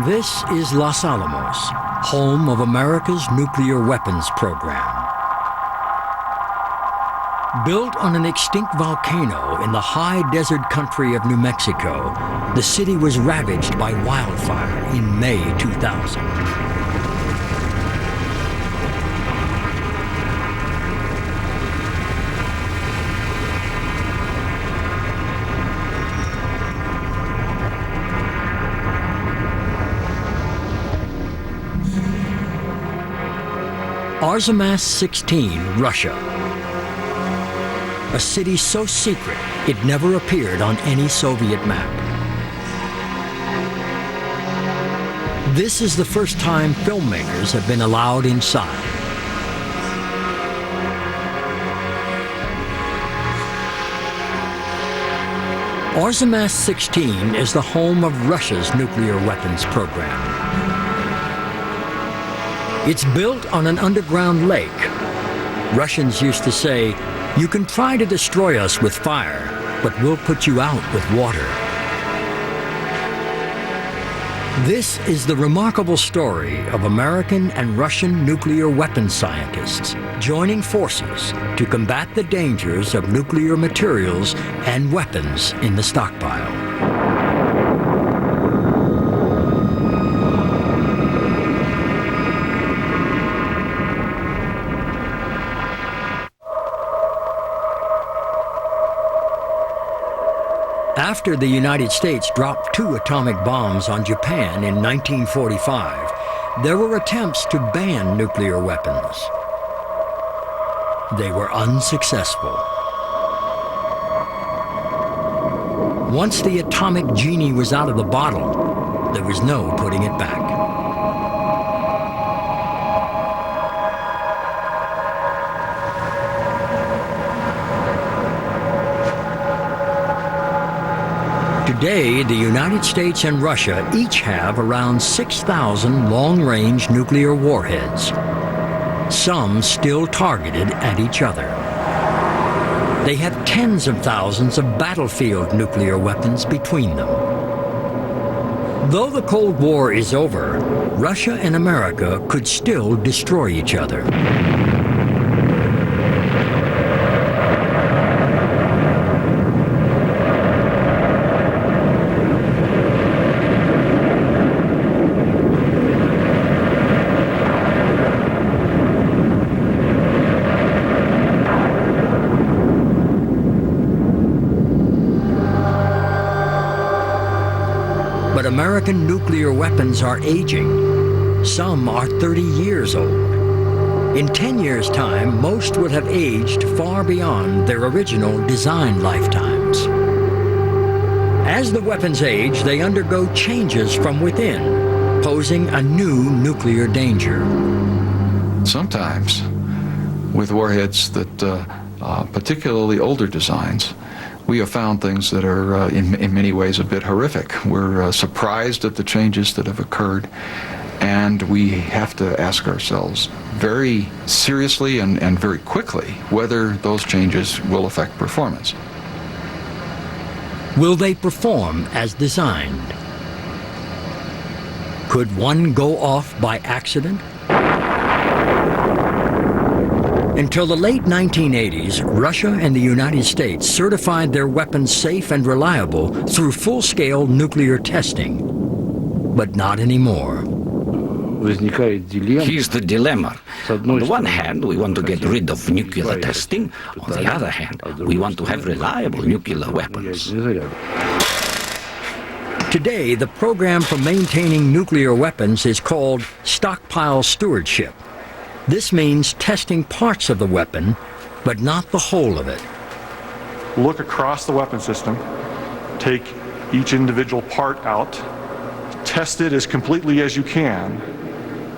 This is Los Alamos, home of America's nuclear weapons program. Built on an extinct volcano in the high desert country of New Mexico, the city was ravaged by wildfire in May 2000. Arzamas 16, Russia. A city so secret it never appeared on any Soviet map. This is the first time filmmakers have been allowed inside. Arzamas 16 is the home of Russia's nuclear weapons program. It's built on an underground lake. Russians used to say, "You can try to destroy us with fire, but we'll put you out with water." This is the remarkable story of American and Russian nuclear weapons scientists joining forces to combat the dangers of nuclear materials and weapons in the stockpile. After the United States dropped 2 atomic bombs on Japan in 1945, there were attempts to ban nuclear weapons. They were unsuccessful. Once the atomic genie was out of the bottle, there was no putting it back. Today, the United States and Russia each have around 6,000 long-range nuclear warheads, some still targeted at each other. They have tens of thousands of battlefield nuclear weapons between them. Though the Cold War is over, Russia and America could still destroy each other. But American nuclear weapons are aging. Some are 30 years old. In 10 years' time, most would have aged far beyond their original design lifetimes. As the weapons age, they undergo changes from within, posing a new nuclear danger. Sometimes, with warheads that, particularly older designs, we have found things that are, in many ways, a bit horrific. We're surprised at the changes that have occurred, and we have to ask ourselves very seriously and very quickly whether those changes will affect performance. Will they perform as designed? Could one go off by accident? Until the late 1980s, Russia and the United States certified their weapons safe and reliable through full-scale nuclear testing. But not anymore. Here's the dilemma. On the one hand, we want to get rid of nuclear testing. On the other hand, we want to have reliable nuclear weapons. Today, the program for maintaining nuclear weapons is called Stockpile Stewardship. This means testing parts of the weapon, but not the whole of it. Look across the weapon system, take each individual part out, test it as completely as you can,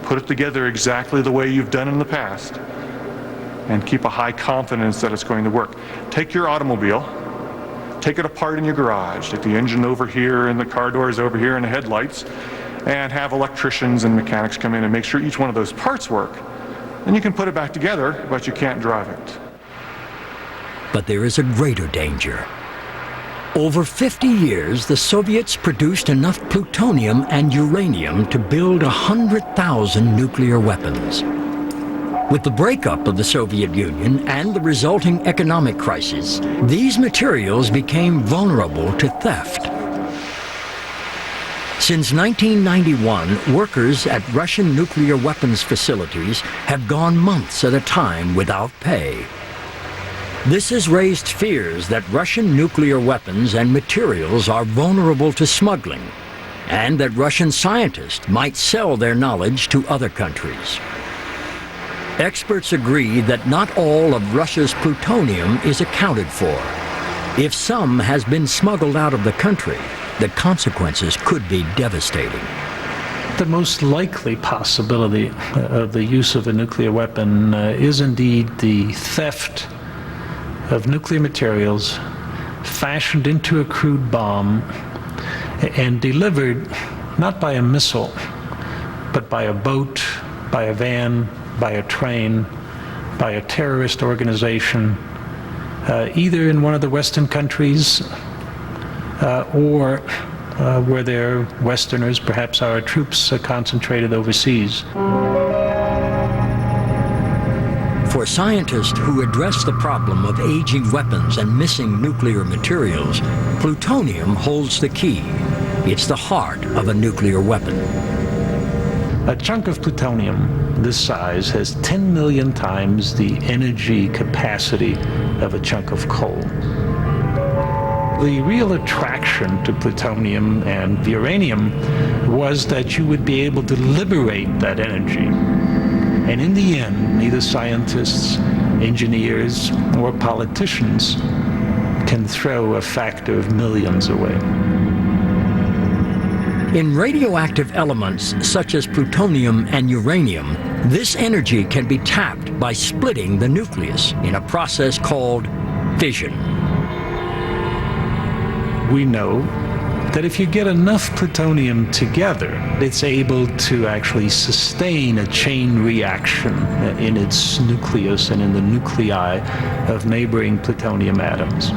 put it together exactly the way you've done in the past, and keep a high confidence that it's going to work. Take your automobile, take it apart in your garage, take the engine over here and the car doors over here and the headlights, and have electricians and mechanics come in and make sure each one of those parts work. And you can put it back together, but you can't drive it. But there is a greater danger. Over 50 years, the Soviets produced enough plutonium and uranium to build 100,000 nuclear weapons. With the breakup of the Soviet Union and the resulting economic crisis, these materials became vulnerable to theft. Since 1991, workers at Russian nuclear weapons facilities have gone months at a time without pay. This has raised fears that Russian nuclear weapons and materials are vulnerable to smuggling, and that Russian scientists might sell their knowledge to other countries. Experts agree that not all of Russia's plutonium is accounted for. If some has been smuggled out of the country, the consequences could be devastating. The most likely possibility of the use of a nuclear weapon is indeed the theft of nuclear materials fashioned into a crude bomb and delivered not by a missile, but by a boat, by a van, by a train, by a terrorist organization, either in one of the Western countries or where there are Westerners, perhaps our troops, concentrated overseas. For scientists who address the problem of aging weapons and missing nuclear materials, plutonium holds the key. It's the heart of a nuclear weapon. A chunk of plutonium this size has 10 million times the energy capacity of a chunk of coal. The real attraction to plutonium and uranium was that you would be able to liberate that energy. And in the end, neither scientists, engineers, or politicians can throw a factor of millions away. In radioactive elements such as plutonium and uranium, this energy can be tapped by splitting the nucleus in a process called fission. We know that if you get enough plutonium together, it's able to actually sustain a chain reaction in its nucleus and in the nuclei of neighboring plutonium atoms.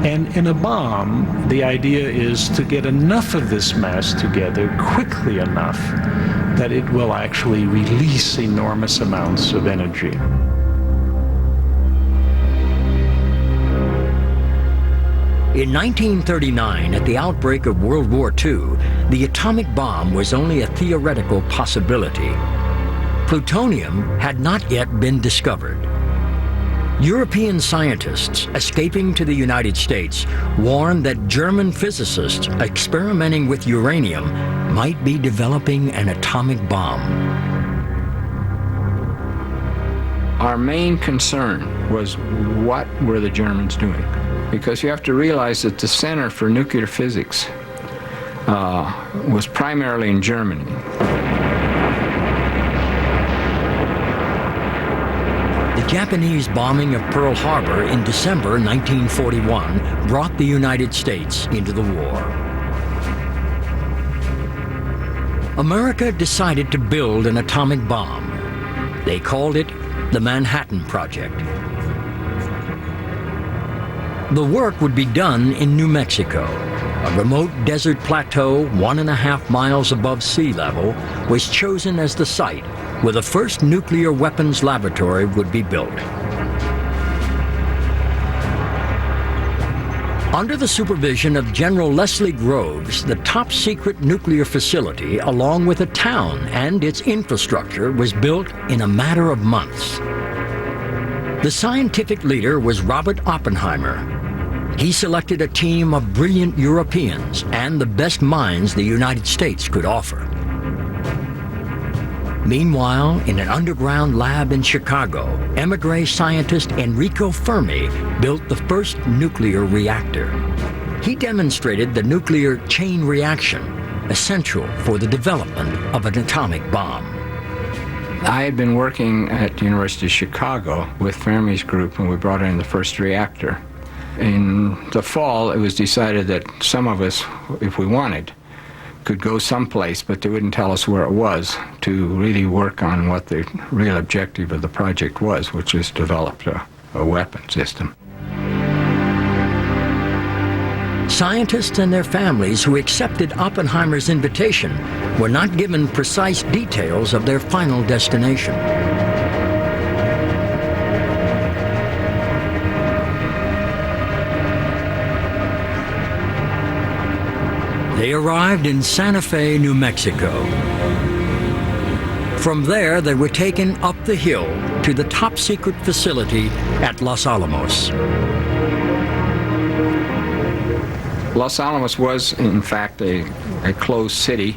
And in a bomb, the idea is to get enough of this mass together quickly enough that it will actually release enormous amounts of energy. In 1939, at the outbreak of World War II, the atomic bomb was only a theoretical possibility. Plutonium had not yet been discovered. European scientists escaping to the United States warned that German physicists experimenting with uranium might be developing an atomic bomb. Our main concern was what were the Germans doing? Because you have to realize that the center for nuclear physics was primarily in Germany. The Japanese bombing of Pearl Harbor in December 1941 brought the United States into the war. America decided to build an atomic bomb. They called it the Manhattan Project. The work would be done in New Mexico. A remote desert plateau 1.5 miles above sea level was chosen as the site where the first nuclear weapons laboratory would be built. Under the supervision of General Leslie Groves, the top-secret nuclear facility, along with a town and its infrastructure, was built in a matter of months. The scientific leader was Robert Oppenheimer. He selected a team of brilliant Europeans and the best minds the United States could offer. Meanwhile, in an underground lab in Chicago, émigré scientist Enrico Fermi built the first nuclear reactor. He demonstrated the nuclear chain reaction, essential for the development of an atomic bomb. I had been working at the University of Chicago with Fermi's group, and we brought in the first reactor. In the fall, it was decided that some of us, if we wanted, could go someplace, but they wouldn't tell us where it was, to really work on what the real objective of the project was, which was to develop a weapon system. Scientists and their families who accepted Oppenheimer's invitation were not given precise details of their final destination. They arrived in Santa Fe, New Mexico. From there, they were taken up the hill to the top-secret facility at Los Alamos. Los Alamos was, in fact, a closed city.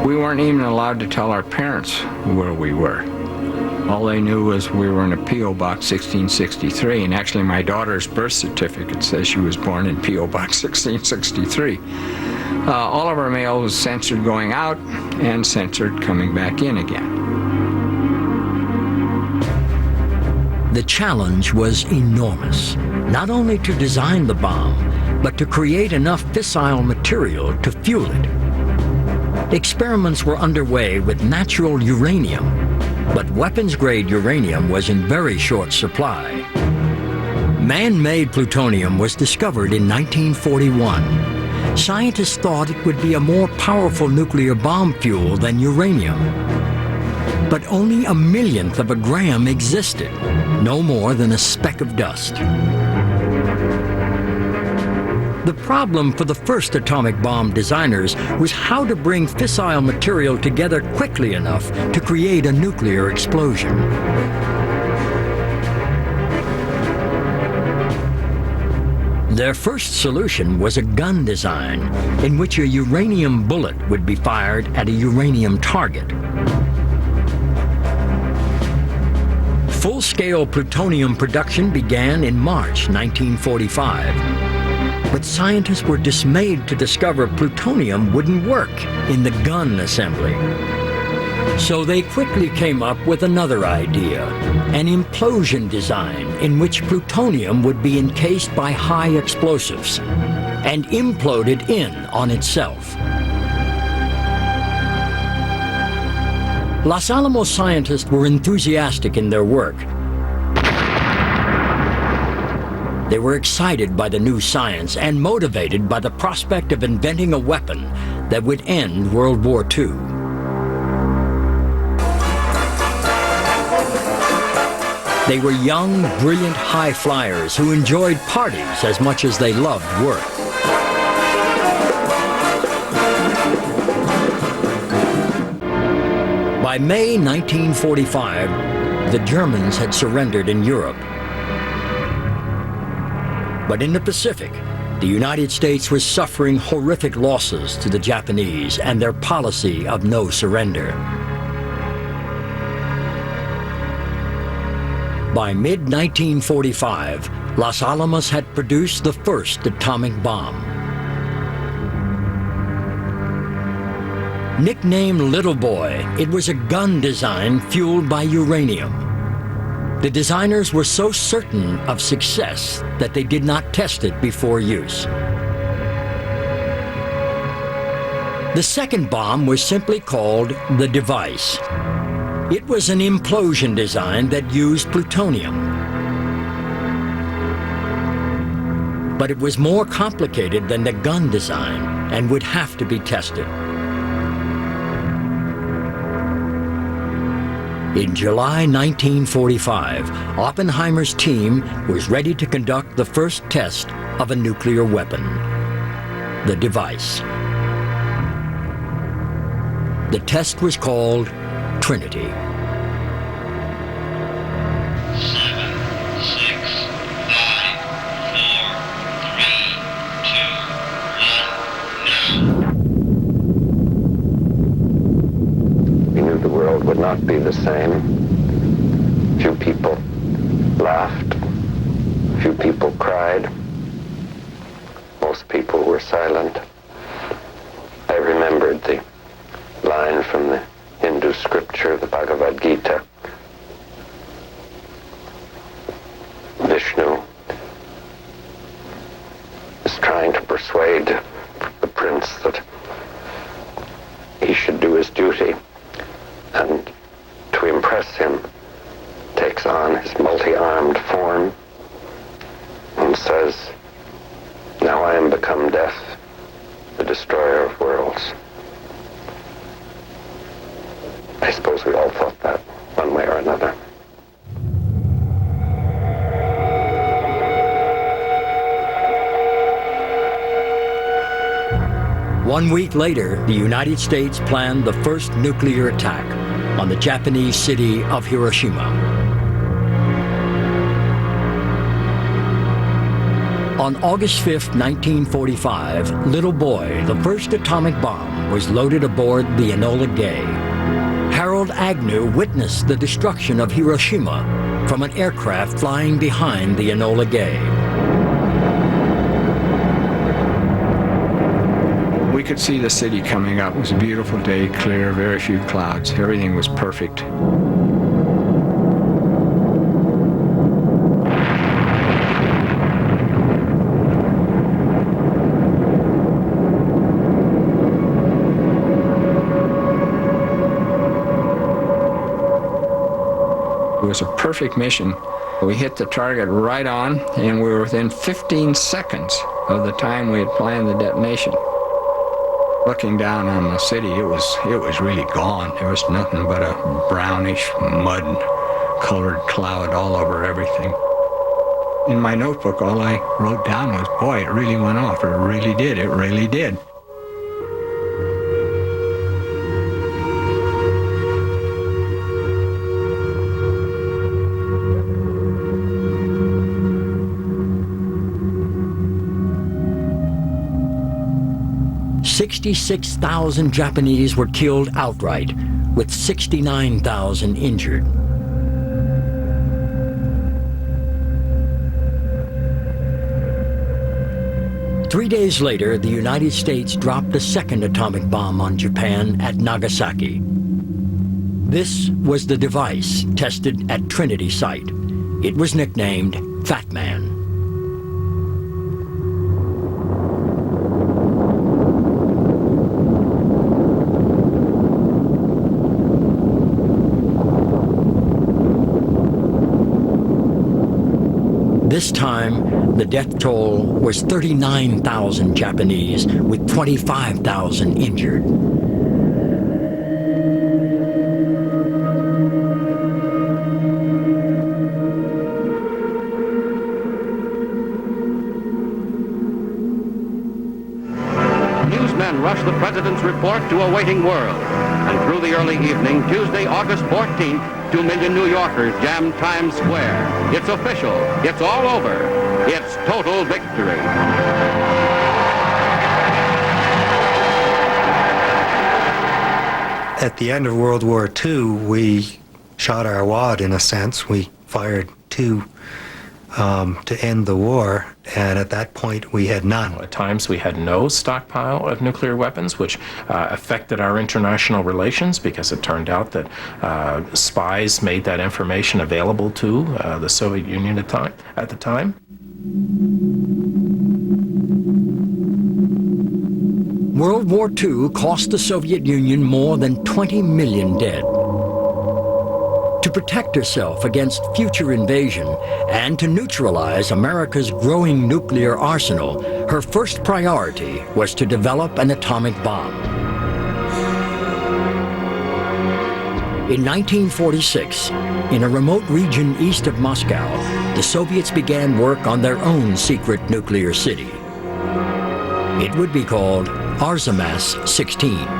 We weren't even allowed to tell our parents where we were. All they knew was we were in a P.O. Box 1663, and actually my daughter's birth certificate says she was born in P.O. Box 1663. All of our mail was censored going out and censored coming back in again. The challenge was enormous, not only to design the bomb, but to create enough fissile material to fuel it. Experiments were underway with natural uranium, but weapons-grade uranium was in very short supply. Man-made plutonium was discovered in 1941. Scientists thought it would be a more powerful nuclear bomb fuel than uranium. But only 1/1,000,000th of a gram existed, no more than a speck of dust. The problem for the first atomic bomb designers was how to bring fissile material together quickly enough to create a nuclear explosion. Their first solution was a gun design in which a uranium bullet would be fired at a uranium target. Full-scale plutonium production began in March 1945. But scientists were dismayed to discover plutonium wouldn't work in the gun assembly. So they quickly came up with another idea, an implosion design in which plutonium would be encased by high explosives and imploded in on itself. Los Alamos scientists were enthusiastic in their work. They were excited by the new science and motivated by the prospect of inventing a weapon that would end World War II. They were young, brilliant high flyers who enjoyed parties as much as they loved work. By May 1945, the Germans had surrendered in Europe. But in the Pacific, the United States was suffering horrific losses to the Japanese and their policy of no surrender. By mid-1945, Los Alamos had produced the first atomic bomb. Nicknamed Little Boy, it was a gun design fueled by uranium. The designers were so certain of success that they did not test it before use. The second bomb was simply called the device. It was an implosion design that used plutonium. But it was more complicated than the gun design and would have to be tested. In July 1945, Oppenheimer's team was ready to conduct the first test of a nuclear weapon, the device. The test was called Trinity. 7, 6, 5, 4, 3, 2, 1, no. We knew the world would not be the same. Few people laughed. Few people cried. Most people were silent. I remembered the line from the Hindu scripture, the Bhagavad Gita. Vishnu is trying to persuade the prince that he should do his duty, and to impress him takes on his multi-armed form and says, "Now death, the destroyer of worlds. I suppose we all thought that, one way or another. One week later, the United States planned the first nuclear attack on the Japanese city of Hiroshima. On August 5, 1945, Little Boy, the first atomic bomb, was loaded aboard the Enola Gay. Harold Agnew witnessed the destruction of Hiroshima from an aircraft flying behind the Enola Gay. We could see the city coming up. It was a beautiful day, clear, very few clouds. Everything was perfect. It was a perfect mission. We hit the target right on, and we were within 15 seconds of the time we had planned the detonation. Looking down on the city, it was really gone. There was nothing but a brownish, mud-colored cloud all over everything. In my notebook, all I wrote down was, boy, it really went off. It really did. It really did. $66,000 Japanese were killed outright, with 69,000 injured. Three days later, the United States dropped a second atomic bomb on Japan at Nagasaki. This was the device tested at Trinity Site. It was nicknamed Fat Man. This time, the death toll was 39,000 Japanese, with 25,000 injured. Newsmen rushed the president's report to a waiting world. And through the early evening, Tuesday, August 14th, 2 million New Yorkers jammed Times Square. It's official. It's all over. It's total victory. At the end of World War II, we shot our wad, in a sense. We fired two to end the war, and at that point we had none. At times we had no stockpile of nuclear weapons, which affected our international relations, because it turned out that spies made that information available to the Soviet Union at the time. World War II cost the Soviet Union more than 20 million dead. To protect herself against future invasion and to neutralize America's growing nuclear arsenal, her first priority was to develop an atomic bomb. In 1946, in a remote region east of Moscow, the Soviets began work on their own secret nuclear city. It would be called Arzamas-16.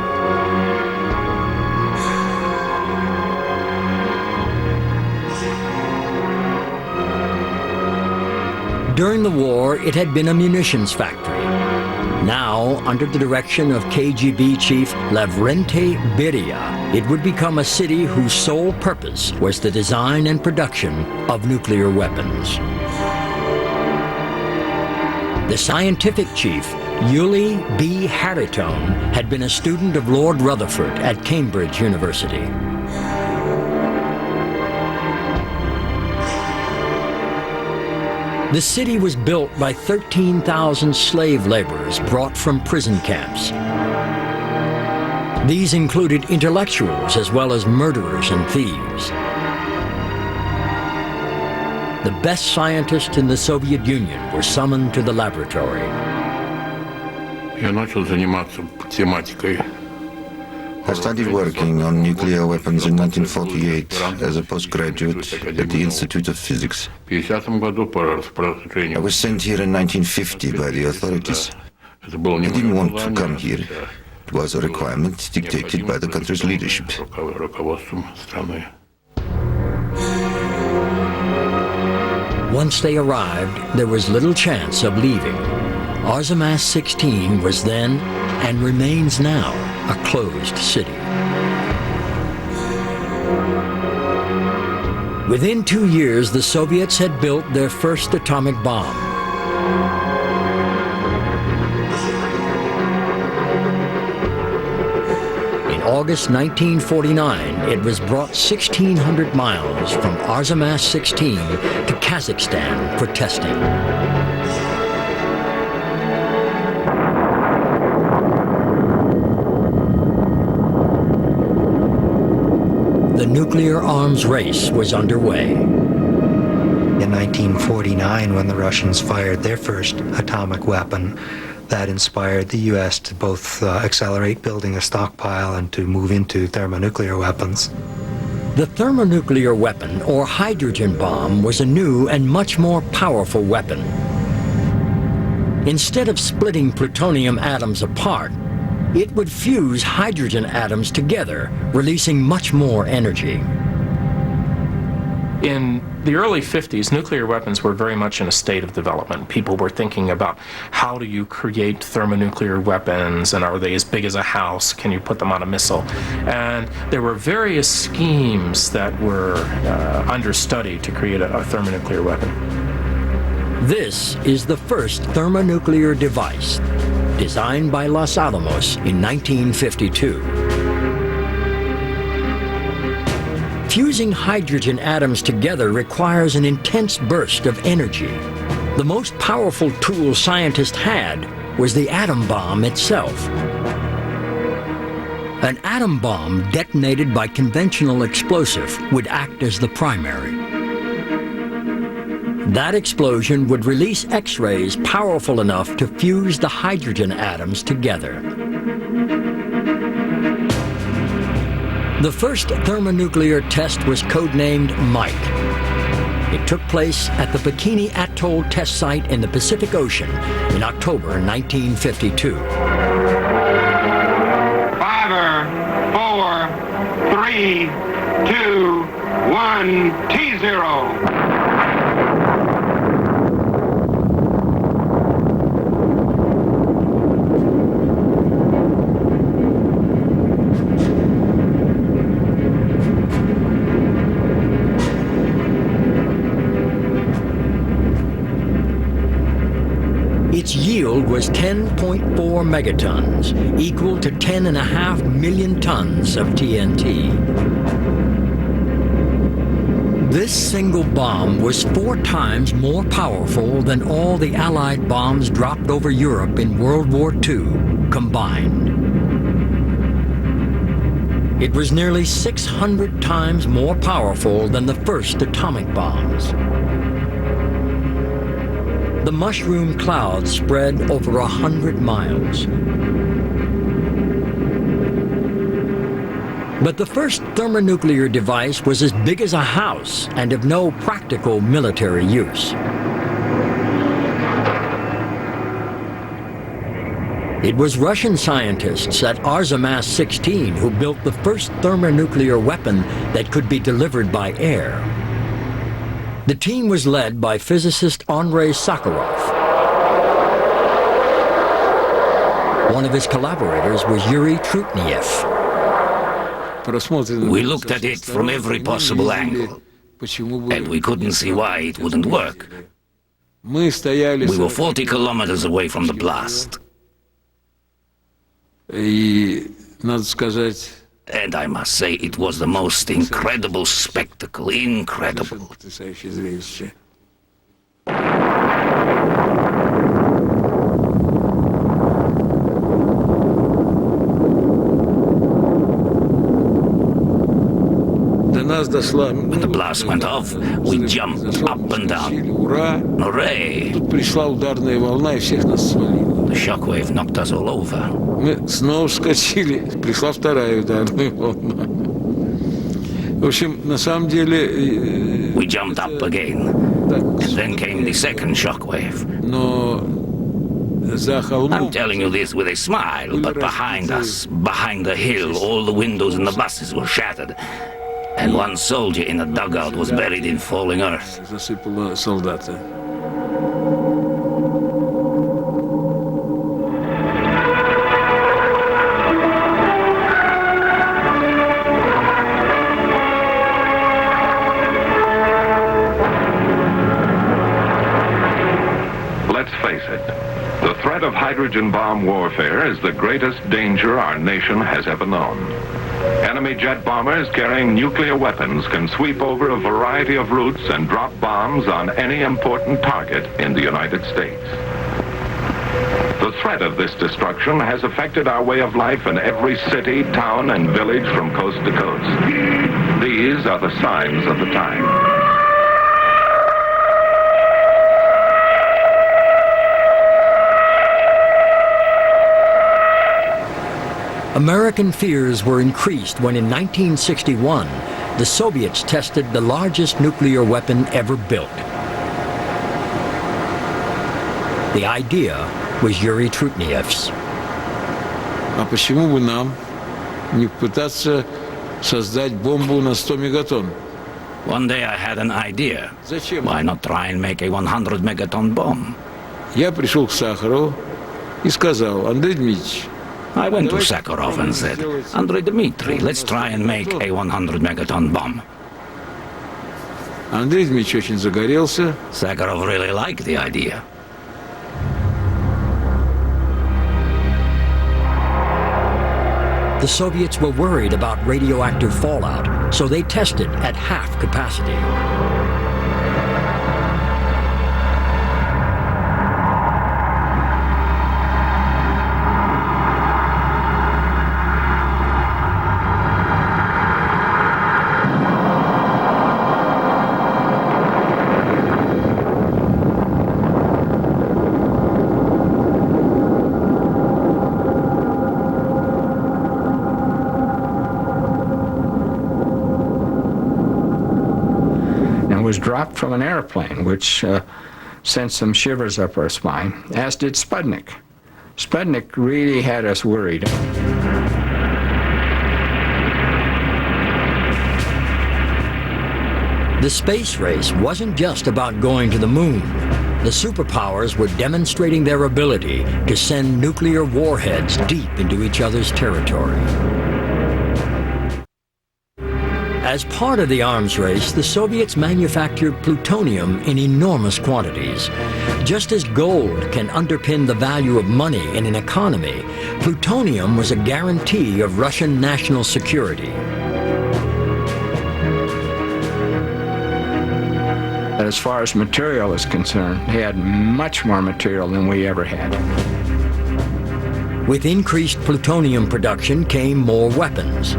During the war, it had been a munitions factory. Now, under the direction of KGB chief Lavrentiy Beria, it would become a city whose sole purpose was the design and production of nuclear weapons. The scientific chief, Uli B. Harrington, had been a student of Lord Rutherford at Cambridge University. The city was built by 13,000 slave laborers brought from prison camps. These included intellectuals as well as murderers and thieves. The best scientists in the Soviet Union were summoned to the laboratory. I started working on nuclear weapons in 1948 as a postgraduate at the Institute of Physics. I was sent here in 1950 by the authorities. I didn't want to come here. It was a requirement dictated by the country's leadership. Once they arrived, there was little chance of leaving. Arzamas 16 was then, and remains now, a closed city. Within 2 years, the Soviets had built their first atomic bomb. In August 1949, it was brought 1,600 miles from Arzamas 16 to Kazakhstan for testing. The nuclear arms race was underway. In 1949, when the Russians fired their first atomic weapon, that inspired the U.S. to both accelerate building a stockpile and to move into thermonuclear weapons. The thermonuclear weapon, or hydrogen bomb, was a new and much more powerful weapon. Instead of splitting plutonium atoms apart, it would fuse hydrogen atoms together, releasing much more energy. In the early 50s, nuclear weapons were very much in a state of development. People were thinking about how do you create thermonuclear weapons, and are they as big as a house? Can you put them on a missile? And there were various schemes that were under study to create a thermonuclear weapon. This is the first thermonuclear device, designed by Los Alamos in 1952. Fusing hydrogen atoms together requires an intense burst of energy. The most powerful tool scientists had was the atom bomb itself. An atom bomb detonated by conventional explosive would act as the primary. That explosion would release X-rays powerful enough to fuse the hydrogen atoms together. The first thermonuclear test was codenamed Mike. It took place at the Bikini Atoll test site in the Pacific Ocean in October 1952. 5, 4, 3, 2, 1, T0. Its yield was 10.4 megatons, equal to 10.5 million tons of TNT. This single bomb was 4 times more powerful than all the Allied bombs dropped over Europe in World War II combined. It was nearly 600 times more powerful than the first atomic bombs. The mushroom cloud spread over 100 miles. But the first thermonuclear device was as big as a house and of no practical military use. It was Russian scientists at Arzamas 16 who built the first thermonuclear weapon that could be delivered by air. The team was led by physicist Andrei Sakharov. One of his collaborators was Yuri Trutniev. We looked at it from every possible angle, and we couldn't see why it wouldn't work. We were 40 kilometers away from the blast. And I must say, it was the most incredible spectacle, incredible. When the blast went off, we jumped up and down. Hooray! The shockwave knocked us all over. We jumped up again, and then came the second shockwave. I'm telling you this with a smile, but behind us, behind the hill, all the windows in the buses were shattered, and one soldier in a dugout was buried in falling earth. Let's face it, the threat of hydrogen bomb warfare is the greatest danger our nation has ever known. Enemy jet bombers carrying nuclear weapons can sweep over a variety of routes and drop bombs on any important target in the United States. The threat of this destruction has affected our way of life in every city, town, and village from coast to coast. These are the signs of the time. American fears were increased when in 1961, the Soviets tested the largest nuclear weapon ever built. The idea was Yuri Trutniev's. А почему бы нам не пытаться создать бомбу на 100 мегатонн? One day I had an idea. Why not try and make a 100 megaton bomb? Я пришел к Сахарову и сказал: Андрей Дмитриевич, I went to Sakharov and said, Andrei Dmitri, let's try and make a 100 megaton bomb. Андрей Дмитриевич очень загорелся. Sakharov really liked the idea. The Soviets were worried about radioactive fallout, so they tested at half capacity. Was dropped from an airplane, which sent some shivers up our spine, as did Sputnik. Sputnik really had us worried. The space race wasn't just about going to the moon. The superpowers were demonstrating their ability to send nuclear warheads deep into each other's territory. As part of the arms race, the Soviets manufactured plutonium in enormous quantities. Just as gold can underpin the value of money in an economy, plutonium was a guarantee of Russian national security. As far as material is concerned, they had much more material than we ever had. With increased plutonium production came more weapons.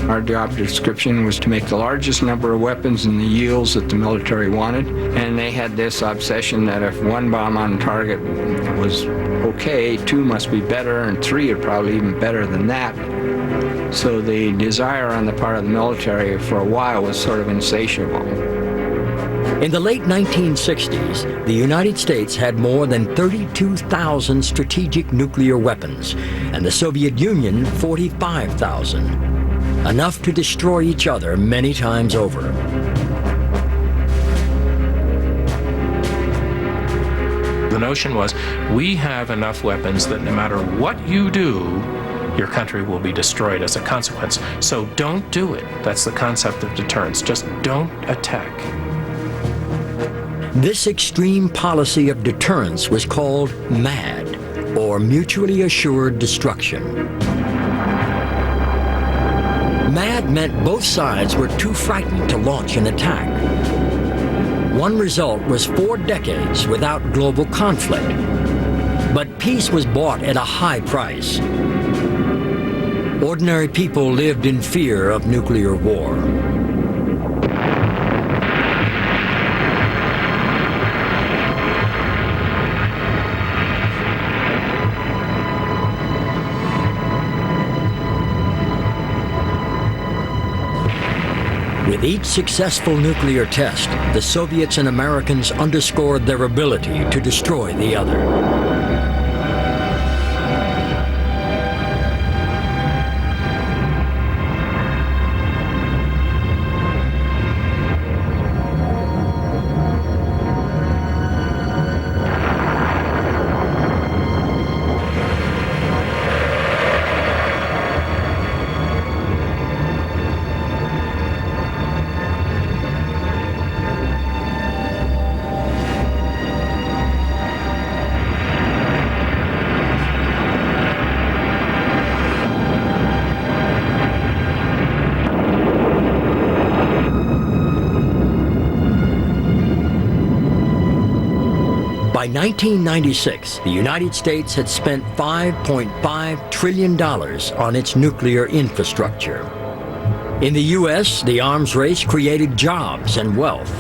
Our job description was to make the largest number of weapons in the yields that the military wanted, and they had this obsession that if one bomb on target was okay, two must be better, and three are probably even better than that. So the desire on the part of the military for a while was sort of insatiable. In the late 1960s, the United States had more than 32,000 strategic nuclear weapons, and the Soviet Union 45,000. Enough to destroy each other many times over. The notion was, we have enough weapons that no matter what you do, your country will be destroyed as a consequence. So don't do it. That's the concept of deterrence. Just don't attack. This extreme policy of deterrence was called MAD, or Mutually Assured Destruction. MAD meant both sides were too frightened to launch an attack. One result was 4 decades without global conflict. But peace was bought at a high price. Ordinary people lived in fear of nuclear war. With each successful nuclear test, the Soviets and Americans underscored their ability to destroy the other. By 1996, the United States had spent $5.5 trillion on its nuclear infrastructure. In the U.S., the arms race created jobs and wealth.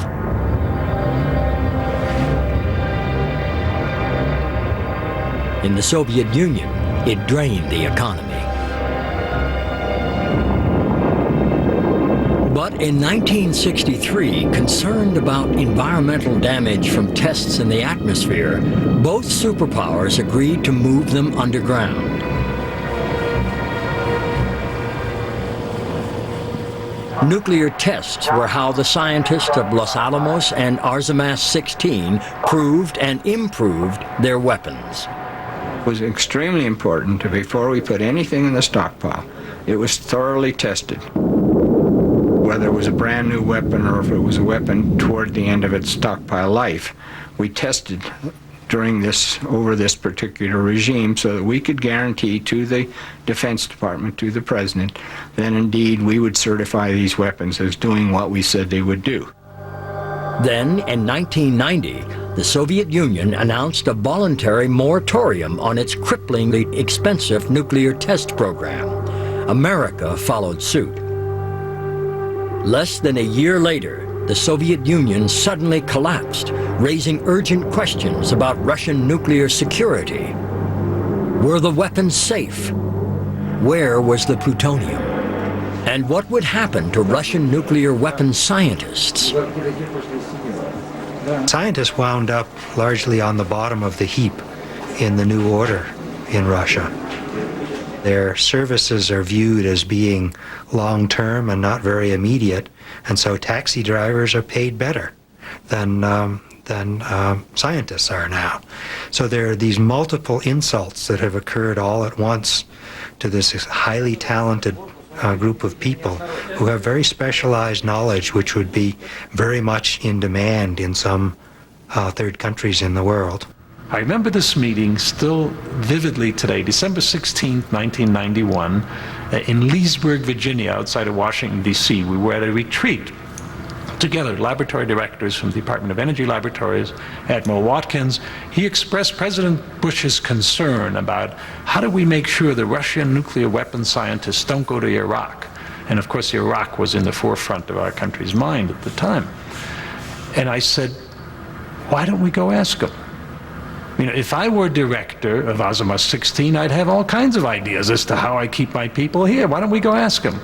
In the Soviet Union, it drained the economy. But in 1963, concerned about environmental damage from tests in the atmosphere, both superpowers agreed to move them underground. Nuclear tests were how the scientists of Los Alamos and Arzamas 16 proved and improved their weapons. It was extremely important that before we put anything in the stockpile, it was thoroughly tested. Whether it was a brand new weapon or if it was a weapon toward the end of its stockpile life, we tested over this particular regime so that we could guarantee to the Defense Department, to the President, that indeed we would certify these weapons as doing what we said they would do. Then, in 1990, the Soviet Union announced a voluntary moratorium on its cripplingly expensive nuclear test program. America followed suit. Less than a year later, the Soviet Union suddenly collapsed, raising urgent questions about Russian nuclear security. Were the weapons safe? Where was the plutonium? And what would happen to Russian nuclear weapons scientists? Scientists wound up largely on the bottom of the heap in the new order in Russia. Their services are viewed as being long-term and not very immediate, and so taxi drivers are paid better than scientists are now. So there are these multiple insults that have occurred all at once to this highly talented group of people who have very specialized knowledge which would be very much in demand in some third countries in the world. I remember this meeting still vividly today, December 16th, 1991, in Leesburg, Virginia, outside of Washington, D.C. We were at a retreat together, laboratory directors from the Department of Energy Laboratories, Admiral Watkins. He expressed President Bush's concern about how do we make sure the Russian nuclear weapons scientists don't go to Iraq. And of course, Iraq was in the forefront of our country's mind at the time. And I said, why don't we go ask them? You know, if I were director of Arzamas 16, I'd have all kinds of ideas as to how I keep my people here. Why don't we go ask them?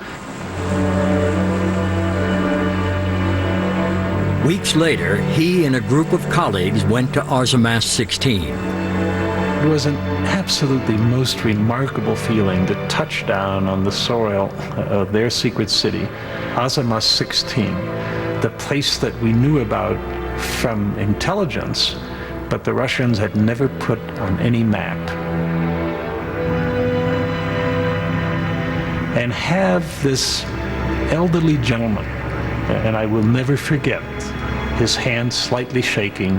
Weeks later, he and a group of colleagues went to Arzamas 16. It was an absolutely most remarkable feeling to touch down on the soil of their secret city, Arzamas 16, the place that we knew about from intelligence, but the Russians had never put on any map. And have this elderly gentleman, and I will never forget, his hand slightly shaking,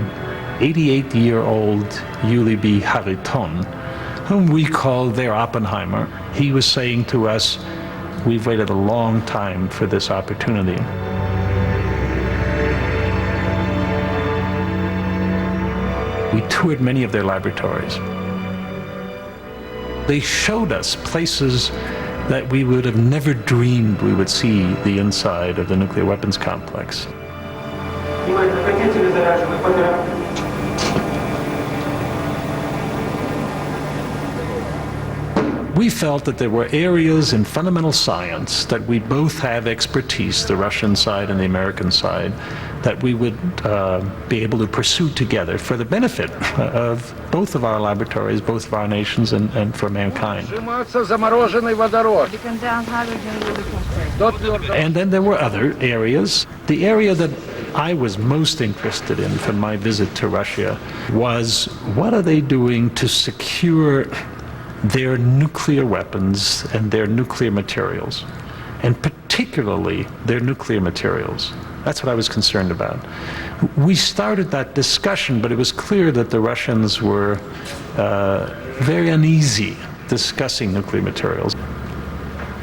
88-year-old Yuliby Hariton, whom we called their Oppenheimer. He was saying to us, we've waited a long time for this opportunity. We toured many of their laboratories. They showed us places that we would have never dreamed we would see the inside of the nuclear weapons complex. We felt that there were areas in fundamental science that we both have expertise, the Russian side and the American side, that we would be able to pursue together for the benefit of both of our laboratories, both of our nations, and for mankind. And then there were other areas. The area that I was most interested in from my visit to Russia was, what are they doing to secure their nuclear weapons and their nuclear materials, and particularly their nuclear materials. That's what I was concerned about. We started that discussion, but it was clear that the Russians were very uneasy discussing nuclear materials.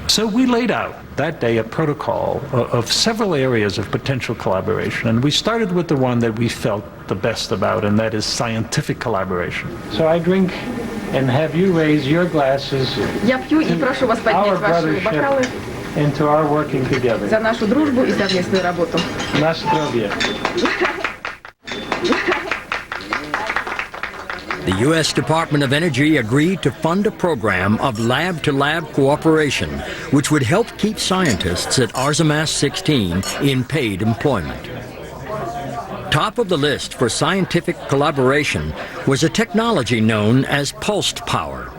So we laid out that day a protocol of several areas of potential collaboration, and we started with the one that we felt the best about, and that is scientific collaboration. So I drink and have you raise your glasses Я пью и прошу вас поднять ваши бокалы and to our working together. За нашу дружбу и совместную работу. На здоровье. The U.S. Department of Energy agreed to fund a program of lab-to-lab cooperation, which would help keep scientists at Arzamas 16 in paid employment. Top of the list for scientific collaboration was a technology known as pulsed power.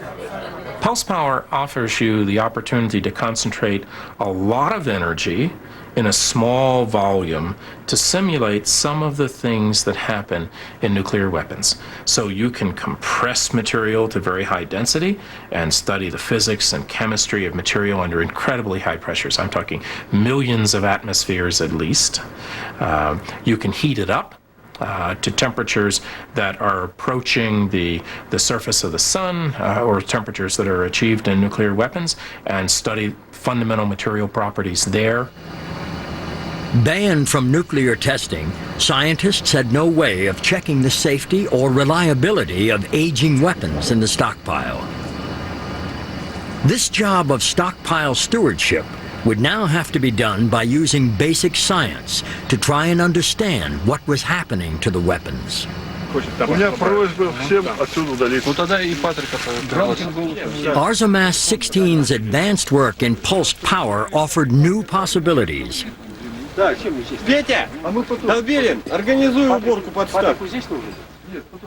Pulse power offers you the opportunity to concentrate a lot of energy in a small volume to simulate some of the things that happen in nuclear weapons. So you can compress material to very high density and study the physics and chemistry of material under incredibly high pressures. I'm talking millions of atmospheres at least. You can heat it up to temperatures that are approaching the surface of the sun, or temperatures that are achieved in nuclear weapons, and study fundamental material properties there. Banned from nuclear testing, scientists had no way of checking the safety or reliability of aging weapons in the stockpile. This job of stockpile stewardship would now have to be done by using basic science to try and understand what was happening to the weapons. Arzamas 16's advanced work in pulsed power offered new possibilities.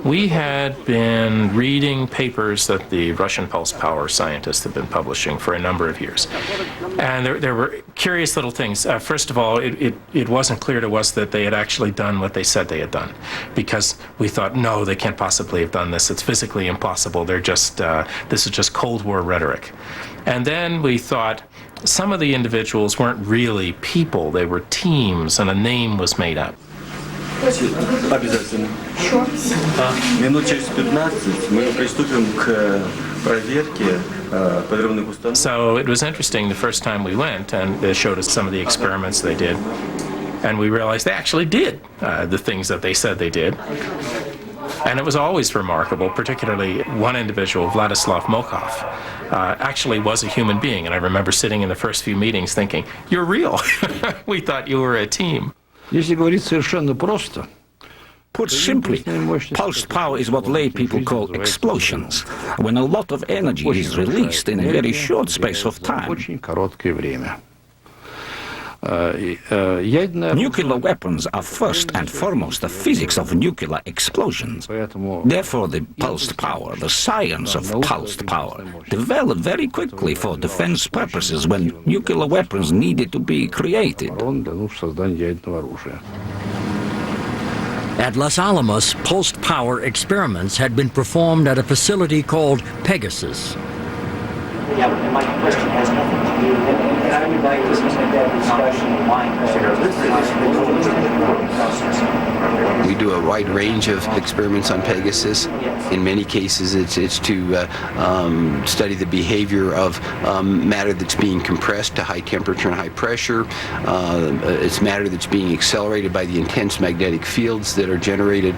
We had been reading papers that the Russian pulse power scientists have been publishing for a number of years. And there were curious little things. First of all, it wasn't clear to us that they had actually done what they said they had done, because we thought, no, they can't possibly have done this. It's physically impossible. They're just, this is just Cold War rhetoric. And then we thought, some of the individuals weren't really people, they were teams, and a name was made up. Обязательно. Минут через 15 мы приступим к проверке подрывных установок. So it was interesting the first time we went, and they showed us some of the experiments they did, and we realized they actually did the things that they said they did. And it was always remarkable, particularly one individual, Vladislav Mokov, actually was a human being. And I remember sitting in the first few meetings thinking, you're real. We thought you were a team. Put simply, pulsed power is what lay people call explosions, when a lot of energy is released in a very short space of time. Nuclear weapons are first and foremost the physics of nuclear explosions. Therefore, the pulsed power, the science of pulsed power, developed very quickly for defense purposes when nuclear weapons needed to be created. At Los Alamos, pulsed power experiments had been performed at a facility called Pegasus. Yeah, but my question has nothing to do with it. I would like to have that discussion in mind. We do a wide range of experiments on Pegasus. In many cases, it's to study the behavior of matter that's being compressed to high temperature and high pressure. It's matter that's being accelerated by the intense magnetic fields that are generated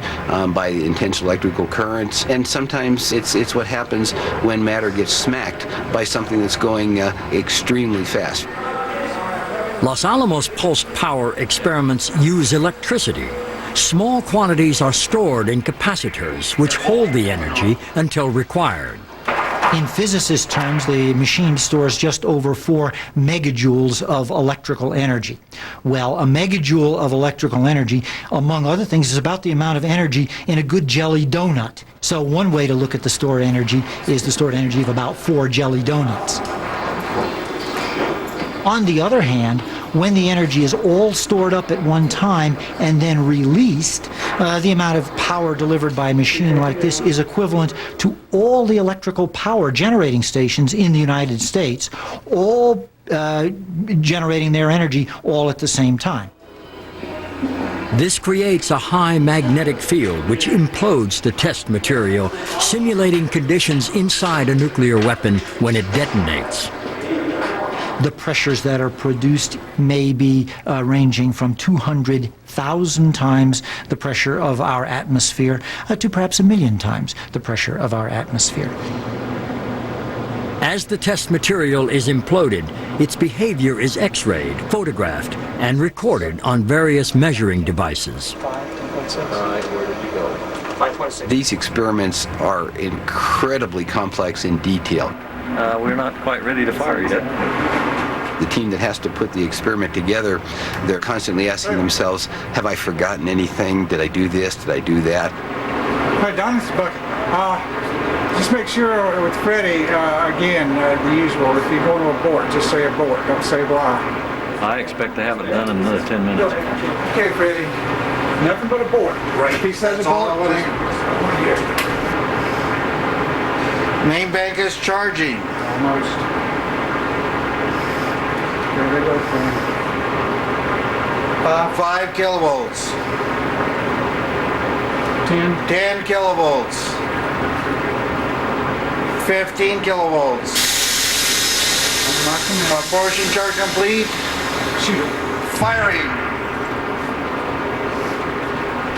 by the intense electrical currents. And sometimes it's what happens when matter gets smacked by something that's going extremely fast. Los Alamos pulsed power experiments use electricity. Small quantities are stored in capacitors, which hold the energy until required. In physicist terms, the machine stores just over 4 megajoules of electrical energy. Well, a megajoule of electrical energy, among other things, is about the amount of energy in a good jelly donut. So one way to look at the stored energy is the stored energy of about 4 jelly donuts. On the other hand, when the energy is all stored up at one time and then released, the amount of power delivered by a machine like this is equivalent to all the electrical power generating stations in the United States, all generating their energy all at the same time. This creates a high magnetic field which implodes the test material, simulating conditions inside a nuclear weapon when it detonates. The pressures that are produced may be ranging from 200,000 times the pressure of our atmosphere to perhaps 1,000,000 times the pressure of our atmosphere. As the test material is imploded, its behavior is X-rayed, photographed, and recorded on various measuring devices. These experiments are incredibly complex in detail. We're not quite ready to fire yet. The team that has to put the experiment together, they're constantly asking themselves, have I forgotten anything? Did I do this? Did I do that? Hi, Don, it's Bucket. Just make sure with Freddie, again, the usual, if you go to abort, just say abort, don't say blah. I expect to have it done in another 10 minutes. Okay, Freddie, nothing but abort. Right. If he says abort, Main bank is charging. Almost. Here they go, Frank. 5 kilovolts. 10 kilovolts. 15 kilovolts. Portion charge complete. Shoot. Firing.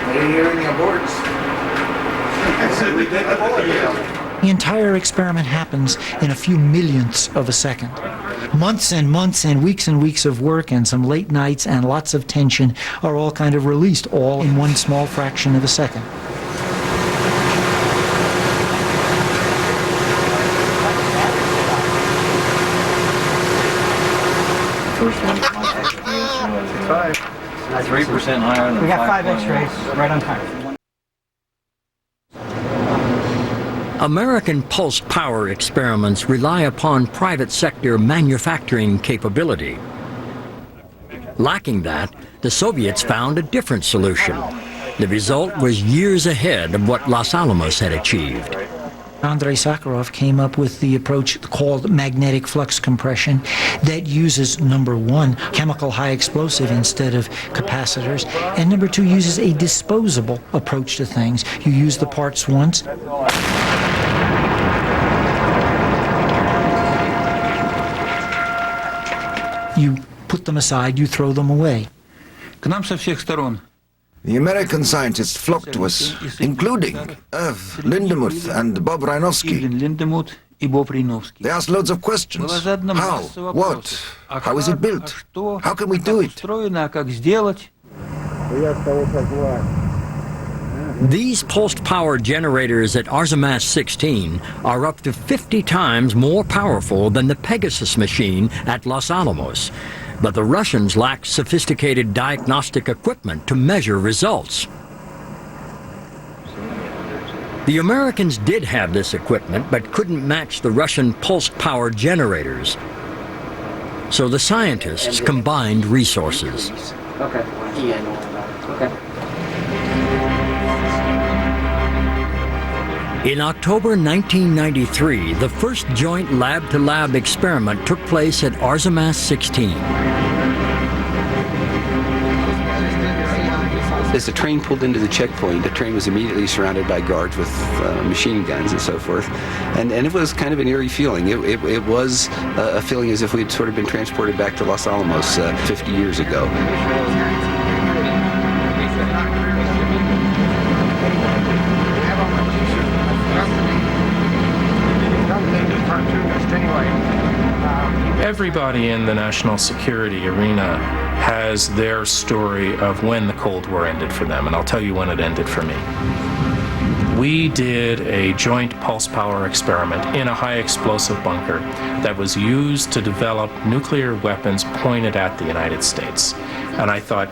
I didn't hear any aborts. We did abort. The entire experiment happens in a few millionths of a second. Months and months and weeks of work and some late nights and lots of tension are all kind of released all in one small fraction of a second. First one, 3% higher than We got 5 X-rays right on time. American pulsed power experiments rely upon private sector manufacturing capability. Lacking that, the Soviets found a different solution. The result was years ahead of what Los Alamos had achieved. Andrei Sakharov came up with the approach called magnetic flux compression that uses, number one, chemical high explosive instead of capacitors, and number two, uses a disposable approach to things. You use the parts once. You put them aside, you throw them away. The American scientists flocked to us, including Irv Lindemuth and Bob Rainovsky. They asked loads of questions. How? What? How is it built? How can we do it? These pulsed power generators at Arzamas 16 are up to 50 times more powerful than the Pegasus machine at Los Alamos. But the Russians lacked sophisticated diagnostic equipment to measure results. The Americans did have this equipment, but couldn't match the Russian pulsed power generators. So the scientists combined resources. Okay. Okay. In October 1993, the first joint lab-to-lab experiment took place at Arzamas 16. As the train pulled into the checkpoint, the train was immediately surrounded by guards with machine guns and so forth. And it was kind of an eerie feeling. It was a feeling as if we'd sort of been transported back to Los Alamos 50 years ago. Everybody in the national security arena has their story of when the Cold War ended for them, and I'll tell you when it ended for me. We did a joint pulse power experiment in a high explosive bunker that was used to develop nuclear weapons pointed at the United States. And I thought,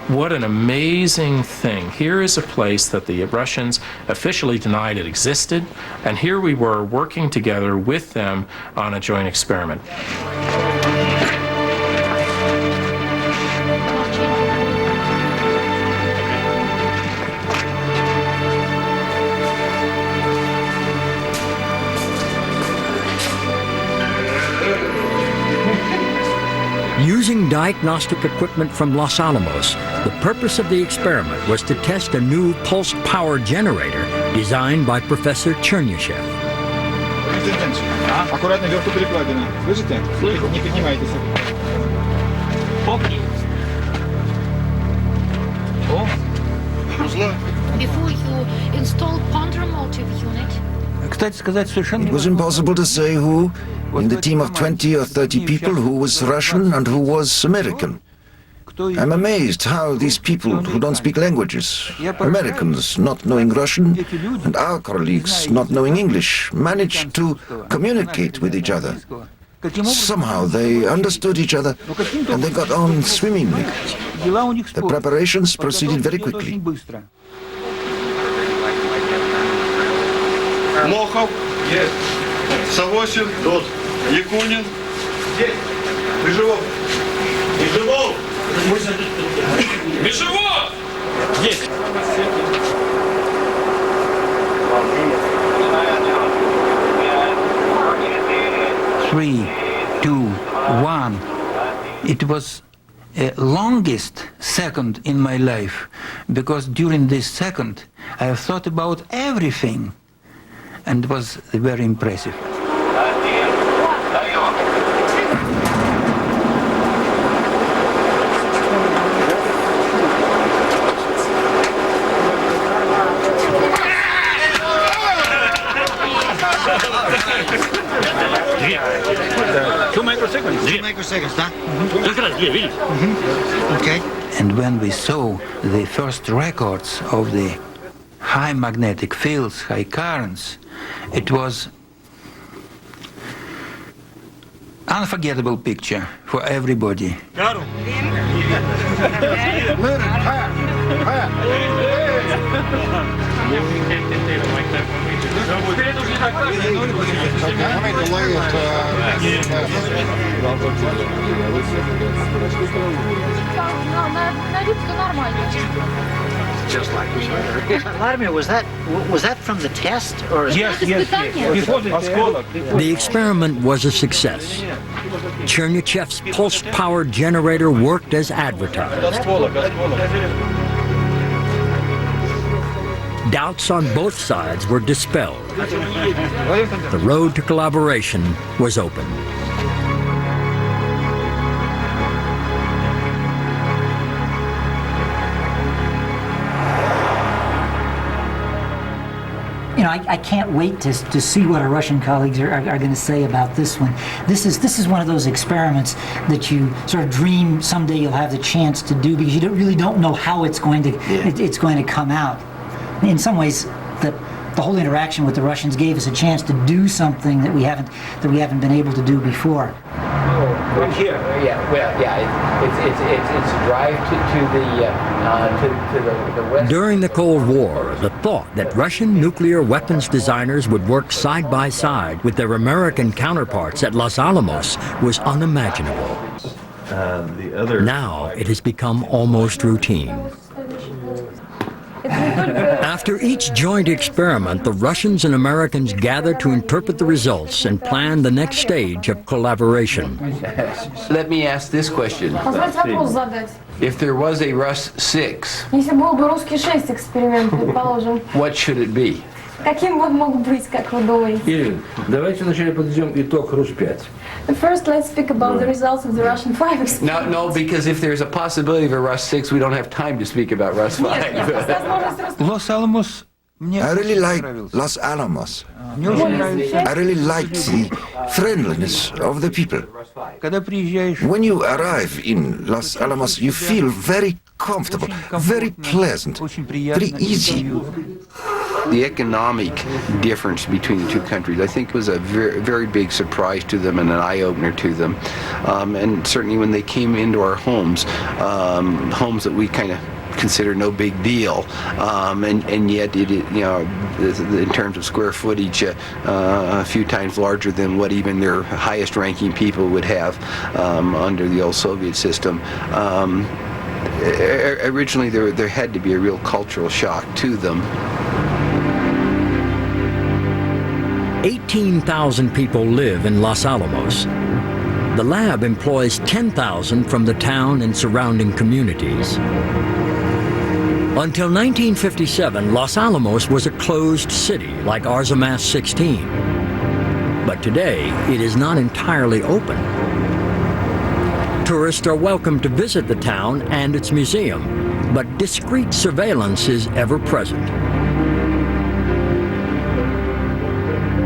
what an amazing thing. Here is a place that the Russians officially denied it existed, and here we were working together with them on a joint experiment. Using diagnostic equipment from Los Alamos, the purpose of the experiment was to test a new pulse power generator designed by Professor Chernyshев. Аккуратно вверху перекладина. Слышите? Не поднимайтесь. Before you installed counter-motive unit. It was impossible to say who, in the team of 20 or 30 people, who was Russian and who was American. I'm amazed how these people who don't speak languages, Americans not knowing Russian and our colleagues not knowing English, managed to communicate with each other. Somehow they understood each other and they got on swimmingly. The preparations proceeded very quickly. Мохов. Есть. Савосин. Тут. Якунин. Есть. Бежевов. Бежевов. Бежевов. Есть. 3, 2, 1. It was the longest second in my life, because during this second I have thought about everything, and it was very impressive. Okay. And when we saw the first records of the high magnetic fields, high currents, it was unforgettable picture for everybody. Just like Vladimir, was that from the test, or? Yes. Before the test. The experiment was a success. Chernyshev's pulse power generator worked as advertised. Doubts on both sides were dispelled. The road to collaboration was open. You know, I can't wait to see what our Russian colleagues are going to say about this one. This is one of those experiments that you sort of dream someday you'll have the chance to do, because you really don't know how it's going to come out. In some ways, the whole interaction with the Russians gave us a chance to do something that we haven't been able to do before. Right here. It's a drive to the west. During the Cold War, the thought that Russian nuclear weapons designers would work side by side with their American counterparts at Los Alamos was unimaginable. Now it has become almost routine. After each joint experiment, the Russians and Americans gather to interpret the results and plan the next stage of collaboration. Let me ask this question. If there was a Rus 6, Если был бы русский 6 эксперимент, предположим, what should it be? каким он мог быть, как вы думаете? Ирин, давайте вначале подведем итог РУС-5. First, let's speak about the results of the Russian 5 experiment. No, because if there's a possibility of a Rus 6, we don't have time to speak about Rus 5. Los Alamos. I really like Los Alamos. I really liked the friendliness of the people. When you arrive in Los Alamos, you feel very comfortable, very pleasant, very easy. The economic difference between the two countries, I think, was a very, very big surprise to them and an eye-opener to them. And certainly when they came into our homes, homes that we kind of consider no big deal, and yet it, you know, in terms of square footage, a few times larger than what even their highest-ranking people would have under the old Soviet system. Originally, there had to be a real cultural shock to them. 18,000 people live in Los Alamos. The lab employs 10,000 from the town and surrounding communities. Until 1957, Los Alamos was a closed city like Arzamas 16. But today, it is not entirely open. Tourists are welcome to visit the town and its museum, but discreet surveillance is ever present.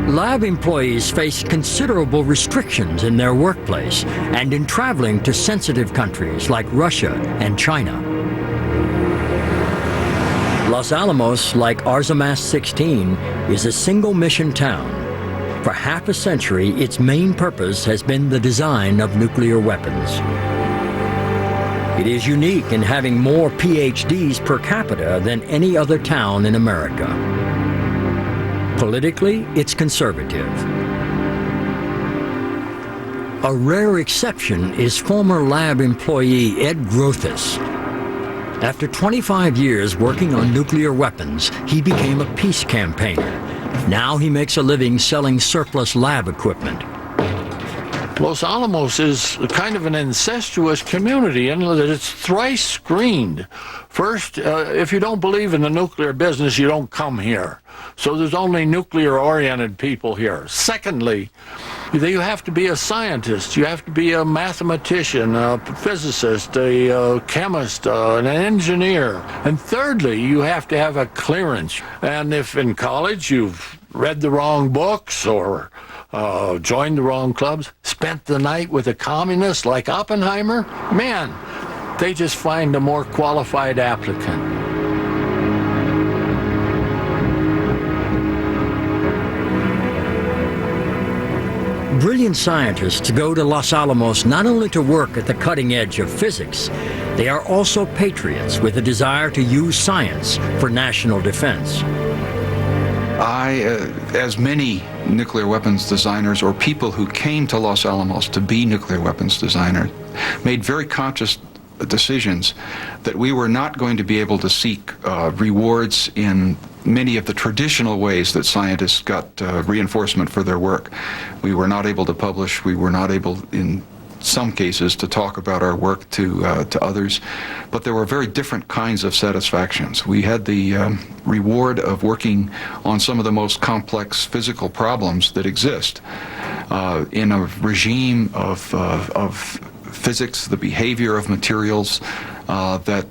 Lab employees face considerable restrictions in their workplace and in traveling to sensitive countries like Russia and China. Los Alamos, like Arzamas 16, is a single-mission town. For half a century, its main purpose has been the design of nuclear weapons. It is unique in having more PhDs per capita than any other town in America. Politically, it's conservative. A rare exception is former lab employee Ed Grothus. After 25 years working on nuclear weapons, he became a peace campaigner. Now he makes a living selling surplus lab equipment. Los Alamos is kind of an incestuous community in that it's thrice screened. First, if you don't believe in the nuclear business, you don't come here. So there's only nuclear-oriented people here. Secondly, you have to be a scientist. You have to be a mathematician, a physicist, a chemist, an engineer. And thirdly, you have to have a clearance. And if in college you've read the wrong books or joined the wrong clubs, spent the night with a communist like Oppenheimer, man, they just find a more qualified applicant. Brilliant scientists go to Los Alamos not only to work at the cutting edge of physics, they are also patriots with a desire to use science for national defense. I, as many nuclear weapons designers or people who came to Los Alamos to be nuclear weapons designers, made very conscious decisions that we were not going to be able to seek rewards in many of the traditional ways that scientists got reinforcement for their work. We were not able to publish, we were not able, in some cases, to talk about our work to others, but there were very different kinds of satisfactions. We had the reward of working on some of the most complex physical problems that exist in a regime of physics, the behavior of materials that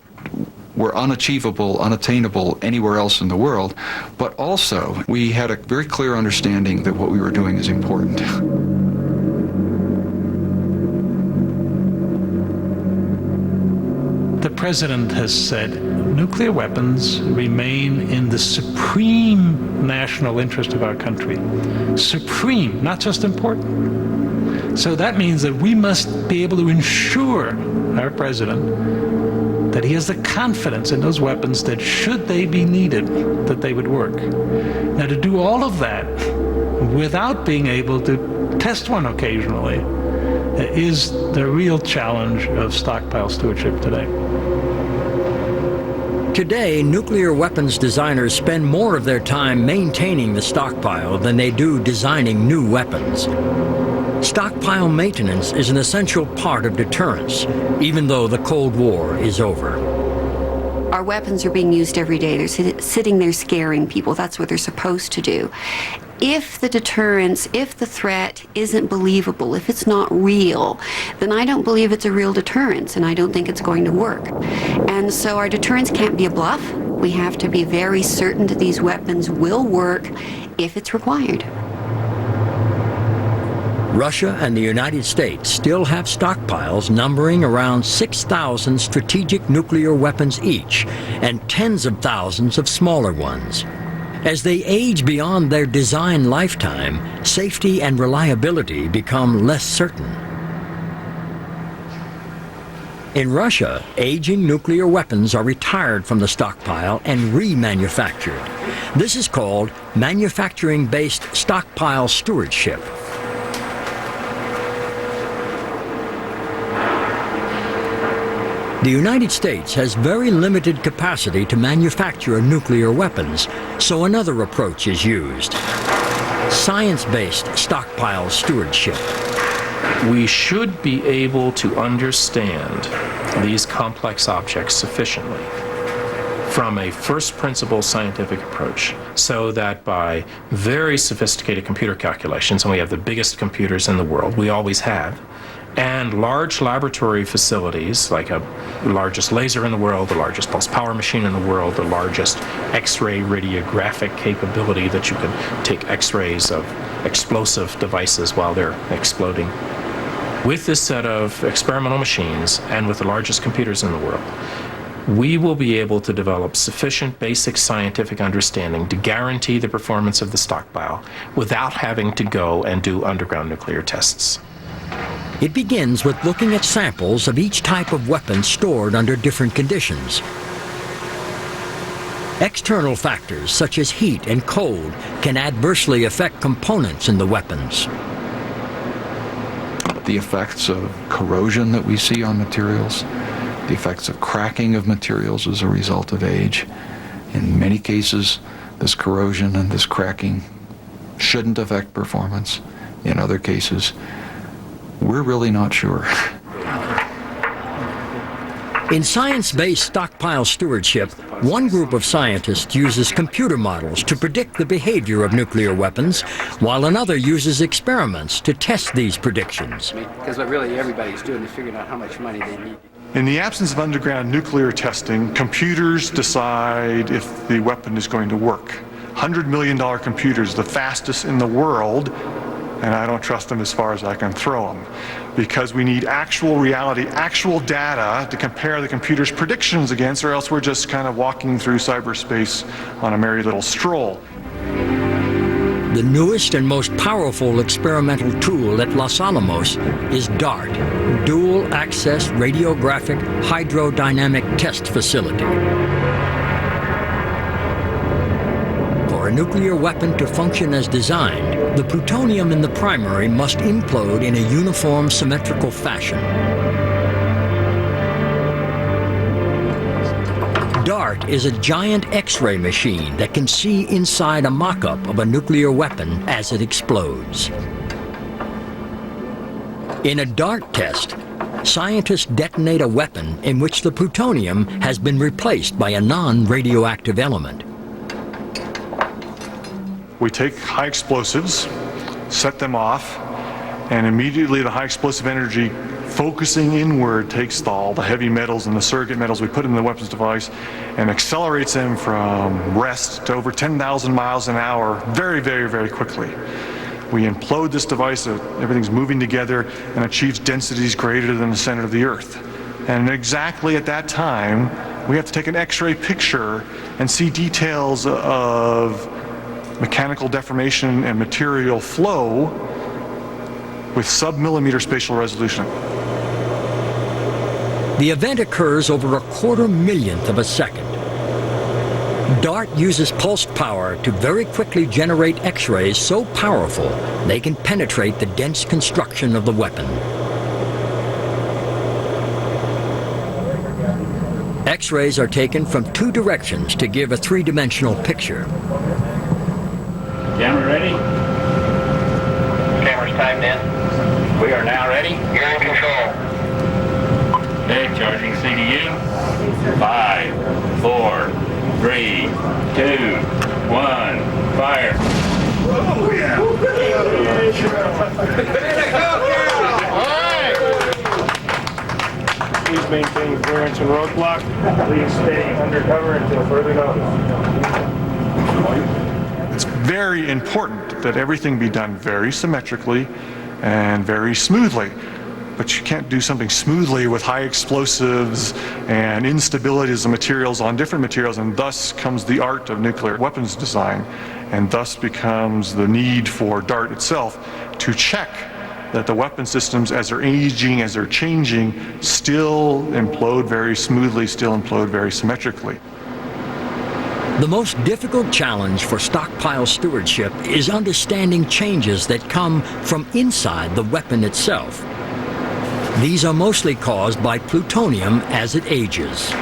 were unachievable, unattainable anywhere else in the world, but also we had a very clear understanding that what we were doing is important. The President has said nuclear weapons remain in the supreme national interest of our country. Supreme, not just important. So that means that we must be able to ensure our President that he has the confidence in those weapons that should they be needed, that they would work. Now, to do all of that without being able to test one occasionally is the real challenge of stockpile stewardship today. Today, nuclear weapons designers spend more of their time maintaining the stockpile than they do designing new weapons. Stockpile maintenance is an essential part of deterrence, even though the Cold War is over. Our weapons are being used every day. They're sitting there scaring people. That's what they're supposed to do. If the deterrence, if the threat isn't believable, if it's not real, then I don't believe it's a real deterrence, and I don't think it's going to work. And so our deterrence can't be a bluff. We have to be very certain that these weapons will work if it's required. Russia and the United States still have stockpiles numbering around 6,000 strategic nuclear weapons each, and tens of thousands of smaller ones. As they age beyond their design lifetime, safety and reliability become less certain. In Russia, aging nuclear weapons are retired from the stockpile and remanufactured. This is called manufacturing-based stockpile stewardship. The United States has very limited capacity to manufacture nuclear weapons, so another approach is used: science-based stockpile stewardship. We should be able to understand these complex objects sufficiently from a first principle scientific approach, so that by very sophisticated computer calculations, and we have the biggest computers in the world, we always have, and large laboratory facilities, like the largest laser in the world, the largest pulse power machine in the world, the largest X-ray radiographic capability that you can take X-rays of explosive devices while they're exploding. With this set of experimental machines and with the largest computers in the world, we will be able to develop sufficient basic scientific understanding to guarantee the performance of the stockpile without having to go and do underground nuclear tests. It begins with looking at samples of each type of weapon stored under different conditions. External factors such as heat and cold can adversely affect components in the weapons. The effects of corrosion that we see on materials, the effects of cracking of materials as a result of age. In many cases, this corrosion and this cracking shouldn't affect performance. In other cases, we're really not sure. In science-based stockpile stewardship, one group of scientists uses computer models to predict the behavior of nuclear weapons, while another uses experiments to test these predictions. Because what really everybody's doing is figuring out how much money they need. In the absence of underground nuclear testing, computers decide if the weapon is going to work. $100 million computers, the fastest in the world, and I don't trust them as far as I can throw them, because we need actual reality, actual data to compare the computer's predictions against, or else we're just kind of walking through cyberspace on a merry little stroll. The newest and most powerful experimental tool at Los Alamos is DART, Dual Access Radiographic Hydrodynamic Test Facility. For a nuclear weapon to function as designed, the plutonium in the primary must implode in a uniform, symmetrical fashion. DART is a giant X-ray machine that can see inside a mock-up of a nuclear weapon as it explodes. In a DART test, scientists detonate a weapon in which the plutonium has been replaced by a non-radioactive element. We take high explosives, set them off, and immediately the high explosive energy focusing inward takes all the heavy metals and the surrogate metals we put in the weapons device and accelerates them from rest to over 10,000 miles an hour very, very, very quickly. We implode this device so everything's moving together and achieves densities greater than the center of the Earth. And exactly at that time, we have to take an X-ray picture and see details of mechanical deformation and material flow with sub-millimeter spatial resolution. The event occurs over a 1/4 of a second. DART uses pulsed power to very quickly generate X-rays so powerful they can penetrate the dense construction of the weapon. X-rays are taken from two directions to give a three-dimensional picture. Camera ready? Camera's timed in. We are now ready. You're in control. Okay, charging CDU. 5, 4, 3, 2, 1, fire. Oh, yeah. Please maintain clearance and roadblock. Please stay undercover until further notice. It's very important that everything be done very symmetrically and very smoothly. But you can't do something smoothly with high explosives and instabilities of materials on different materials, and thus comes the art of nuclear weapons design, and thus becomes the need for DART itself to check that the weapon systems, as they're aging, as they're changing, still implode very smoothly, still implode very symmetrically. The most difficult challenge for stockpile stewardship is understanding changes that come from inside the weapon itself. These are mostly caused by plutonium as it ages.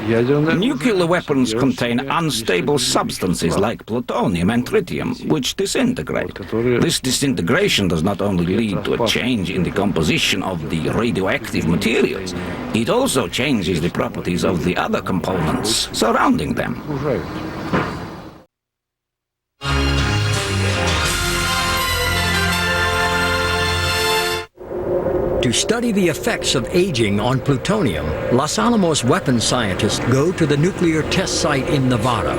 Nuclear weapons contain unstable substances like plutonium and tritium, which disintegrate. This disintegration does not only lead to a change in the composition of the radioactive materials, it also changes the properties of the other components surrounding them. To study the effects of aging on plutonium, Los Alamos weapons scientists go to the nuclear test site in Nevada.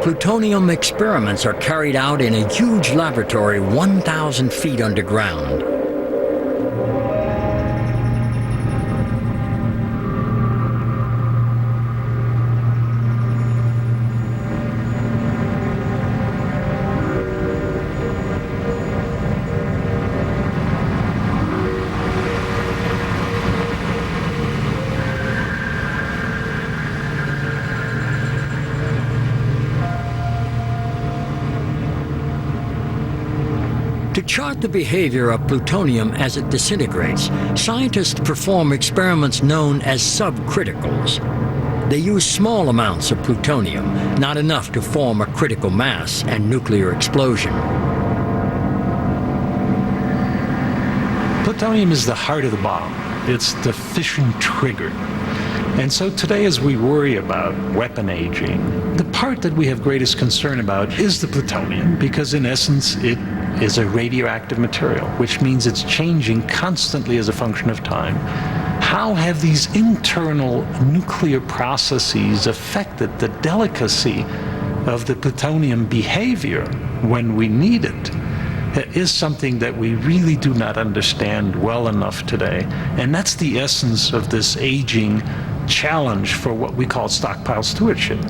Plutonium experiments are carried out in a huge laboratory 1,000 feet underground. To chart the behavior of plutonium as it disintegrates, scientists perform experiments known as subcriticals. They use small amounts of plutonium, not enough to form a critical mass and nuclear explosion. Plutonium is the heart of the bomb. It's the fission trigger. And so today, as we worry about weapon aging, the part that we have greatest concern about is the plutonium, because in essence it is a radioactive material, which means it's changing constantly as a function of time. How have these internal nuclear processes affected the delicacy of the plutonium behavior when we need it? It is something that we really do not understand well enough today. And that's the essence of this aging challenge for what we call stockpile stewardship,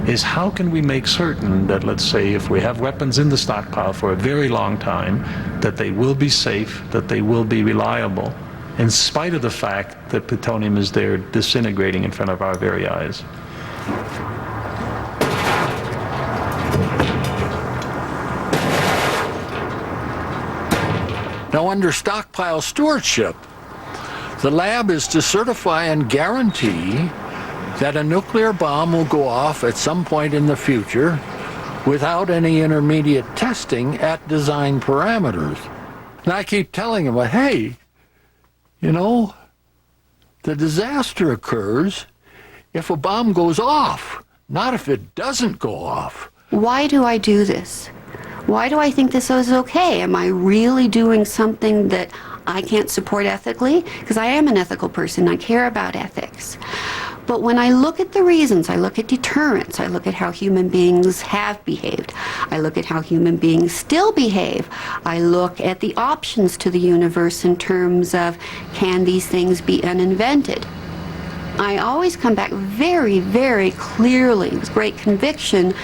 is how can we make certain that, let's say, if we have weapons in the stockpile for a very long time, that they will be safe, that they will be reliable, in spite of the fact that plutonium is there disintegrating in front of our very eyes. Now, under stockpile stewardship, the lab is to certify and guarantee that a nuclear bomb will go off at some point in the future without any intermediate testing at design parameters. And I keep telling them, hey, you know, the disaster occurs if a bomb goes off, not if it doesn't go off. Why do I do this? Why do I think this is okay? Am I really doing something that I can't support ethically? Because I am an ethical person. I care about ethics. But when I look at the reasons, I look at deterrence, I look at how human beings have behaved, I look at how human beings still behave, I look at the options to the universe in terms of, can these things be uninvented? I always come back very, very clearly, with great conviction,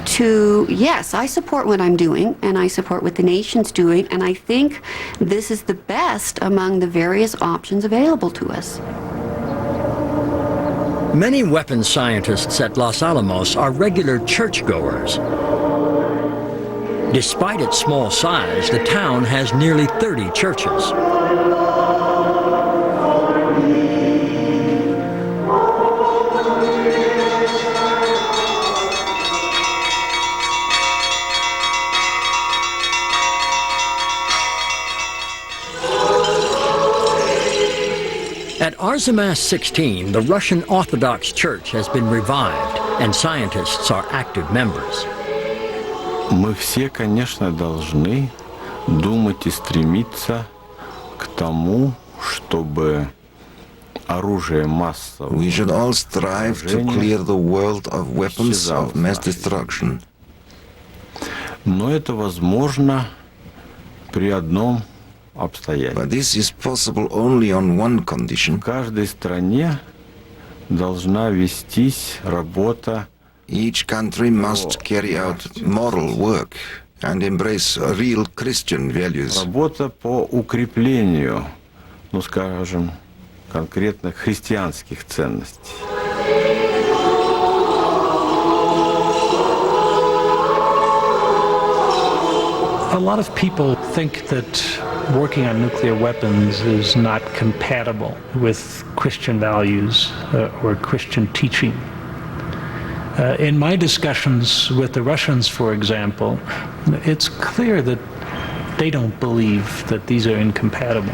to, yes, I support what I'm doing, and I support what the nation's doing, and I think this is the best among the various options available to us. Many weapons scientists at Los Alamos are regular churchgoers. Despite its small size, the town has nearly 30 churches. At Arzamas 16, the Russian Orthodox Church has been revived, and scientists are active members. Мы все, конечно, должны думать и стремиться к тому, чтобы оружие массового. We should all strive to clear the world of weapons of mass destruction. Но это возможно при одном обстоятельстве. But this is possible only on one condition. В каждой стране должна вестись работа. Each country must carry out moral work and embrace real Christian values. Работа по укреплению, ну скажем, конкретно христианских ценностей. A lot of people think that working on nuclear weapons is not compatible with Christian values or Christian teaching. In my discussions with the Russians, for example, it's clear that they don't believe that these are incompatible.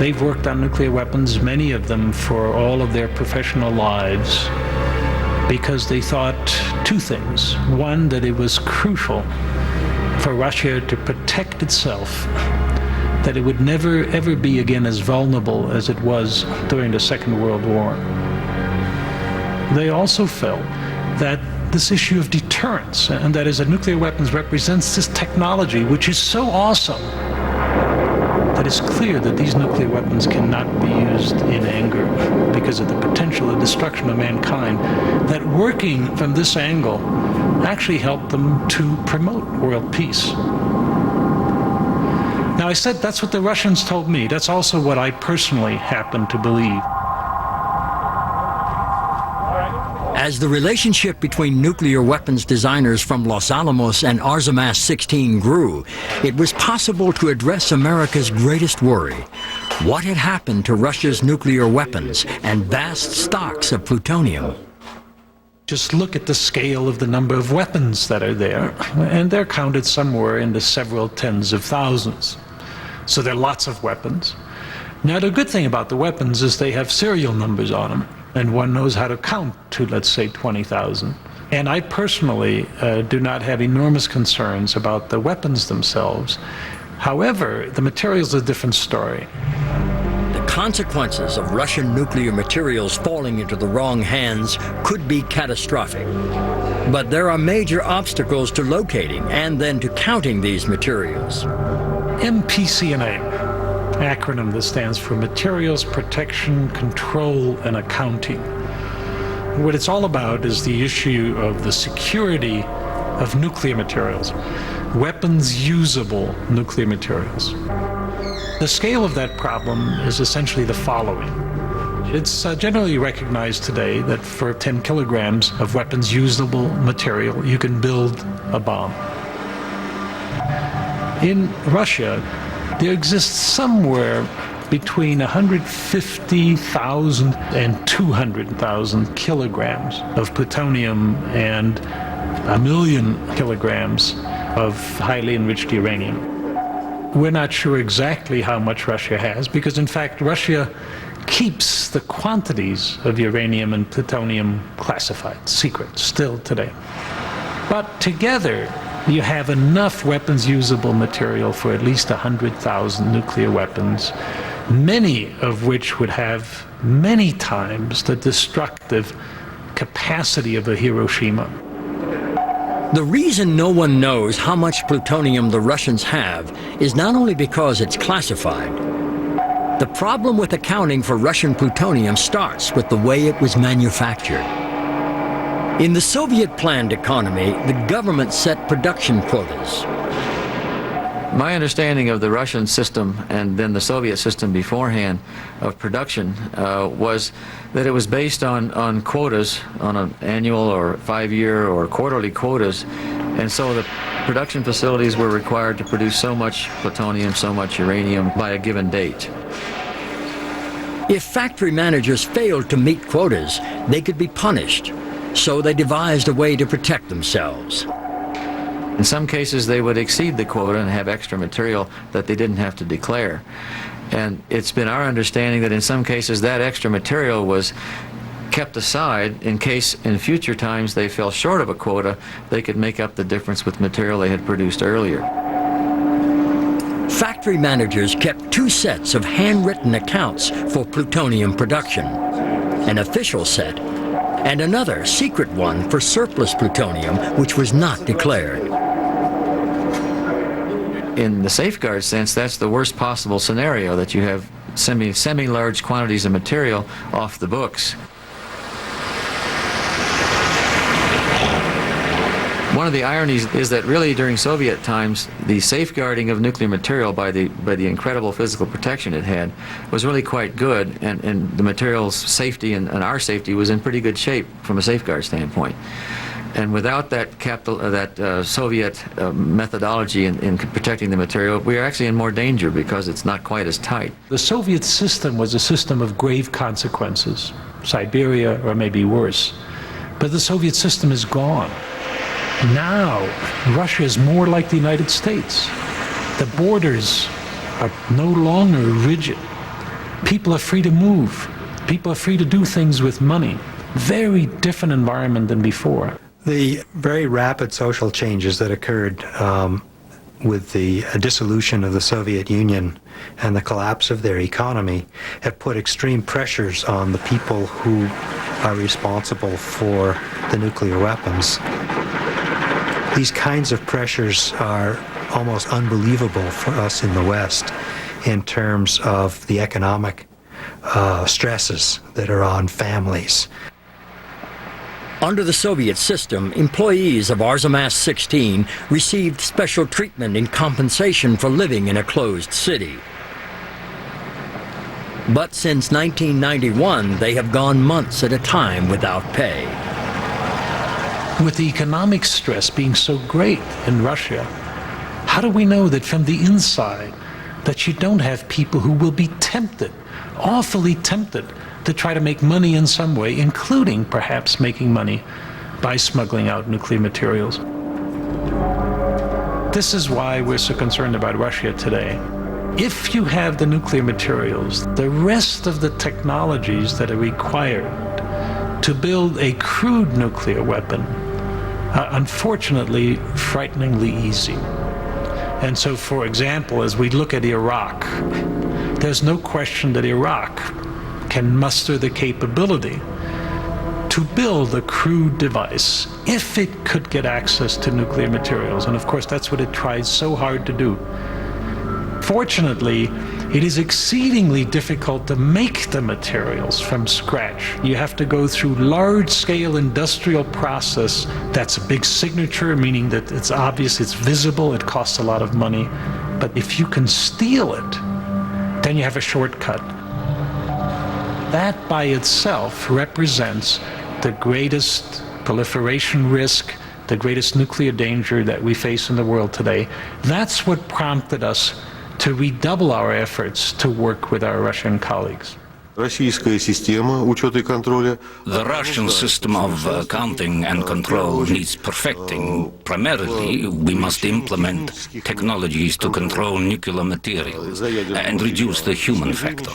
They've worked on nuclear weapons, many of them, for all of their professional lives, because they thought two things. One, that it was crucial for Russia to protect itself, that it would never ever be again as vulnerable as it was during the Second World War. They also felt that this issue of deterrence, and that is that nuclear weapons represents this technology which is so awesome that it's clear that these nuclear weapons cannot be used in anger because of the potential of destruction of mankind, that working from this angle actually helped them to promote world peace. Now, I said that's what the Russians told me. That's also what I personally happen to believe. As the relationship between nuclear weapons designers from Los Alamos and Arzamas 16 grew, it was possible to address America's greatest worry. What had happened to Russia's nuclear weapons and vast stocks of plutonium? Just look at the scale of the number of weapons that are there, and they're counted somewhere in the several tens of thousands. So there are lots of weapons. Now, the good thing about the weapons is they have serial numbers on them, and one knows how to count to, let's say, 20,000. And I personally do not have enormous concerns about the weapons themselves. However, the material's a different story. The consequences of Russian nuclear materials falling into the wrong hands could be catastrophic. But there are major obstacles to locating and then to counting these materials. MPCNA, acronym that stands for Materials Protection, Control, and Accounting. What it's all about is the issue of the security of nuclear materials, weapons-usable nuclear materials. The scale of that problem is essentially the following. It's generally recognized today that for 10 kilograms of weapons-usable material, you can build a bomb. In Russia, there exists somewhere between 150,000 and 200,000 kilograms of plutonium and 1 million kilograms of highly enriched uranium. We're not sure exactly how much Russia has, because in fact Russia keeps the quantities of uranium and plutonium classified, secret, still today. But together, you have enough weapons-usable material for at least 100,000 nuclear weapons, many of which would have many times the destructive capacity of a Hiroshima. The reason no one knows how much plutonium the Russians have is not only because it's classified. The problem with accounting for Russian plutonium starts with the way it was manufactured. In the Soviet-planned economy, the government set production quotas. My understanding of the Russian system and then the Soviet system beforehand of production was that it was based on quotas, on an annual or 5-year or quarterly quotas, and so the production facilities were required to produce so much plutonium, so much uranium by a given date. If factory managers failed to meet quotas, they could be punished, so they devised a way to protect themselves. In some cases, they would exceed the quota and have extra material that they didn't have to declare. And it's been our understanding that in some cases that extra material was kept aside in case in future times they fell short of a quota, they could make up the difference with material they had produced earlier. Factory managers kept 2 sets of handwritten accounts for plutonium production, an official set and another secret one for surplus plutonium which was not declared. In the safeguard sense, that's the worst possible scenario, that you have semi-large quantities of material off the books. One of the ironies is that really during Soviet times, the safeguarding of nuclear material by the incredible physical protection it had was really quite good, and the material's safety and our safety was in pretty good shape from a safeguard standpoint. And without that Soviet methodology in protecting the material, we are actually in more danger because it's not quite as tight. The Soviet system was a system of grave consequences, Siberia or maybe worse. But the Soviet system is gone. Now, Russia is more like the United States. The borders are no longer rigid. People are free to move. People are free to do things with money. Very different environment than before. The very rapid social changes that occurred with the dissolution of the Soviet Union and the collapse of their economy have put extreme pressures on the people who are responsible for the nuclear weapons. These kinds of pressures are almost unbelievable for us in the West in terms of the economic stresses that are on families. Under the Soviet system, employees of Arzamas-16 received special treatment in compensation for living in a closed city. But since 1991, they have gone months at a time without pay. With the economic stress being so great in Russia, how do we know that from the inside that you don't have people who will be tempted, awfully tempted, to try to make money in some way, including perhaps making money by smuggling out nuclear materials? This is why we're so concerned about Russia today. If you have the nuclear materials, the rest of the technologies that are required to build a crude nuclear weapon are unfortunately frighteningly easy. And so, for example, as we look at Iraq, there's no question that Iraq can muster the capability to build a crude device if it could get access to nuclear materials. And of course, that's what it tries so hard to do. Fortunately, it is exceedingly difficult to make the materials from scratch. You have to go through large-scale industrial process. That's a big signature, meaning that it's obvious, it's visible, it costs a lot of money. But if you can steal it, then you have a shortcut. That by itself represents the greatest proliferation risk, the greatest nuclear danger that we face in the world today. That's what prompted us to redouble our efforts to work with our Russian colleagues. The Russian system of counting and control needs perfecting. Primarily, we must implement technologies to control nuclear materials and reduce the human factor.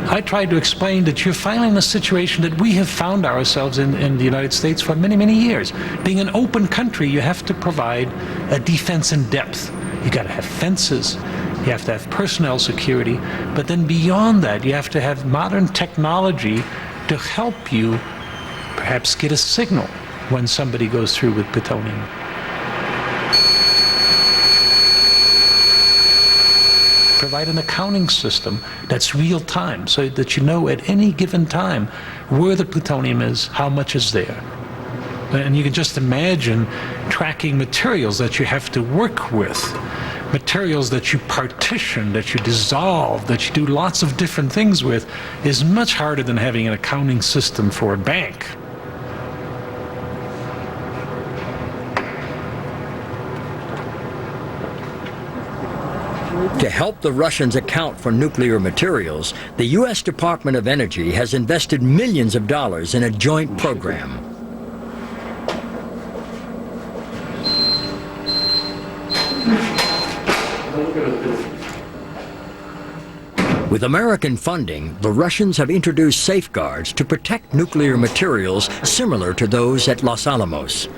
I tried to explain that you're finally in a situation that we have found ourselves in the United States for many, many years. Being an open country, you have to provide a defense in depth. You got to have fences, you have to have personnel security, but then beyond that, you have to have modern technology to help you perhaps get a signal when somebody goes through with plutonium. Provide an accounting system that's real time, so that you know at any given time where the plutonium is, how much is there. And you can just imagine tracking materials that you have to work with, materials that you partition, that you dissolve, that you do lots of different things with, is much harder than having an accounting system for a bank. To help the Russians account for nuclear materials, the U.S. Department of Energy has invested millions of dollars in a joint program. With American funding, the Russians have introduced safeguards to protect nuclear materials similar to those at Los Alamos.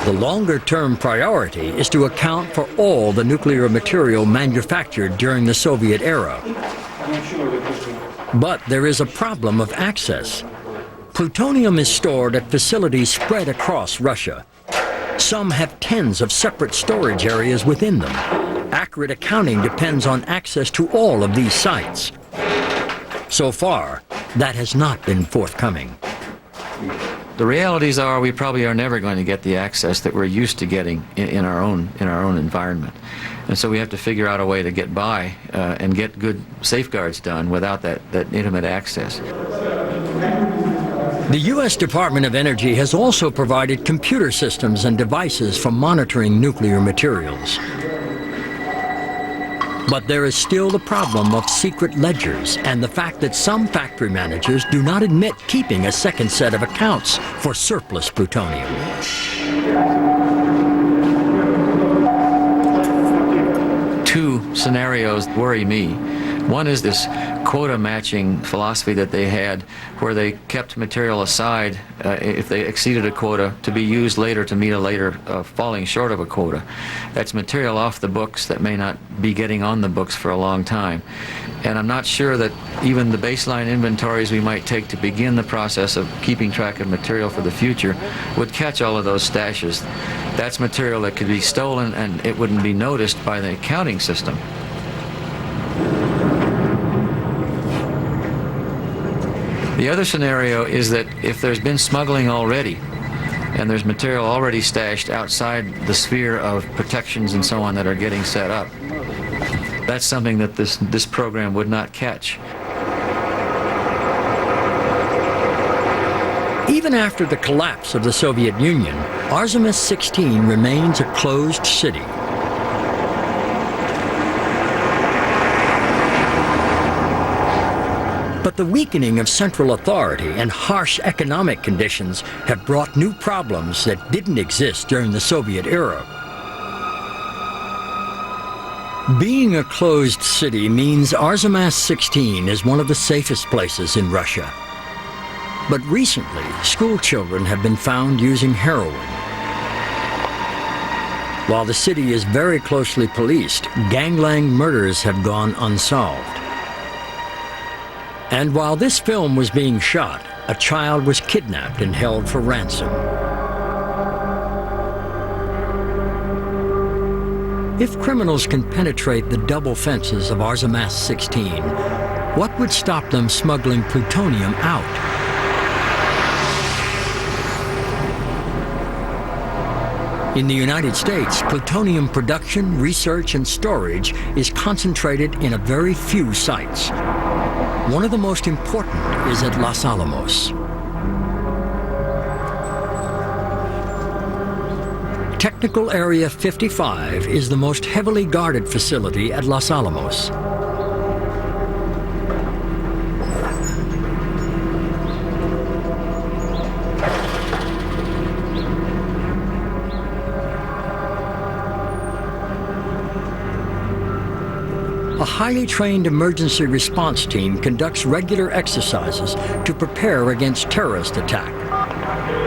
The longer-term priority is to account for all the nuclear material manufactured during the Soviet era. But there is a problem of access. Plutonium is stored at facilities spread across Russia. Some have tens of separate storage areas within them. Accurate accounting depends on access to all of these sites. So far, that has not been forthcoming. The realities are we probably are never going to get the access that we're used to getting in our own environment. And so we have to figure out a way to get by and get good safeguards done without that intimate access. The U.S. Department of Energy has also provided computer systems and devices for monitoring nuclear materials. But there is still the problem of secret ledgers and the fact that some factory managers do not admit keeping a second set of accounts for surplus plutonium. Two scenarios worry me. One is this quota matching philosophy that they had, where they kept material aside if they exceeded a quota to be used later to meet a later falling short of a quota. That's material off the books that may not be getting on the books for a long time. And I'm not sure that even the baseline inventories we might take to begin the process of keeping track of material for the future would catch all of those stashes. That's material that could be stolen and it wouldn't be noticed by the accounting system. The other scenario is that if there's been smuggling already, and there's material already stashed outside the sphere of protections and so on that are getting set up, that's something that this program would not catch. Even after the collapse of the Soviet Union, Artemis 16 remains a closed city. But the weakening of central authority and harsh economic conditions have brought new problems that didn't exist during the Soviet era. Being a closed city means Artemis 16 is one of the safest places in Russia. But recently, school children have been found using heroin. While the city is very closely policed, gangland murders have gone unsolved. And while this film was being shot, a child was kidnapped and held for ransom. If criminals can penetrate the double fences of Artemis 16, what would stop them smuggling plutonium out? In the United States, plutonium production, research, and storage is concentrated in a very few sites. One of the most important is at Los Alamos. Technical Area 55 is the most heavily guarded facility at Los Alamos. A highly trained emergency response team conducts regular exercises to prepare against terrorist attack.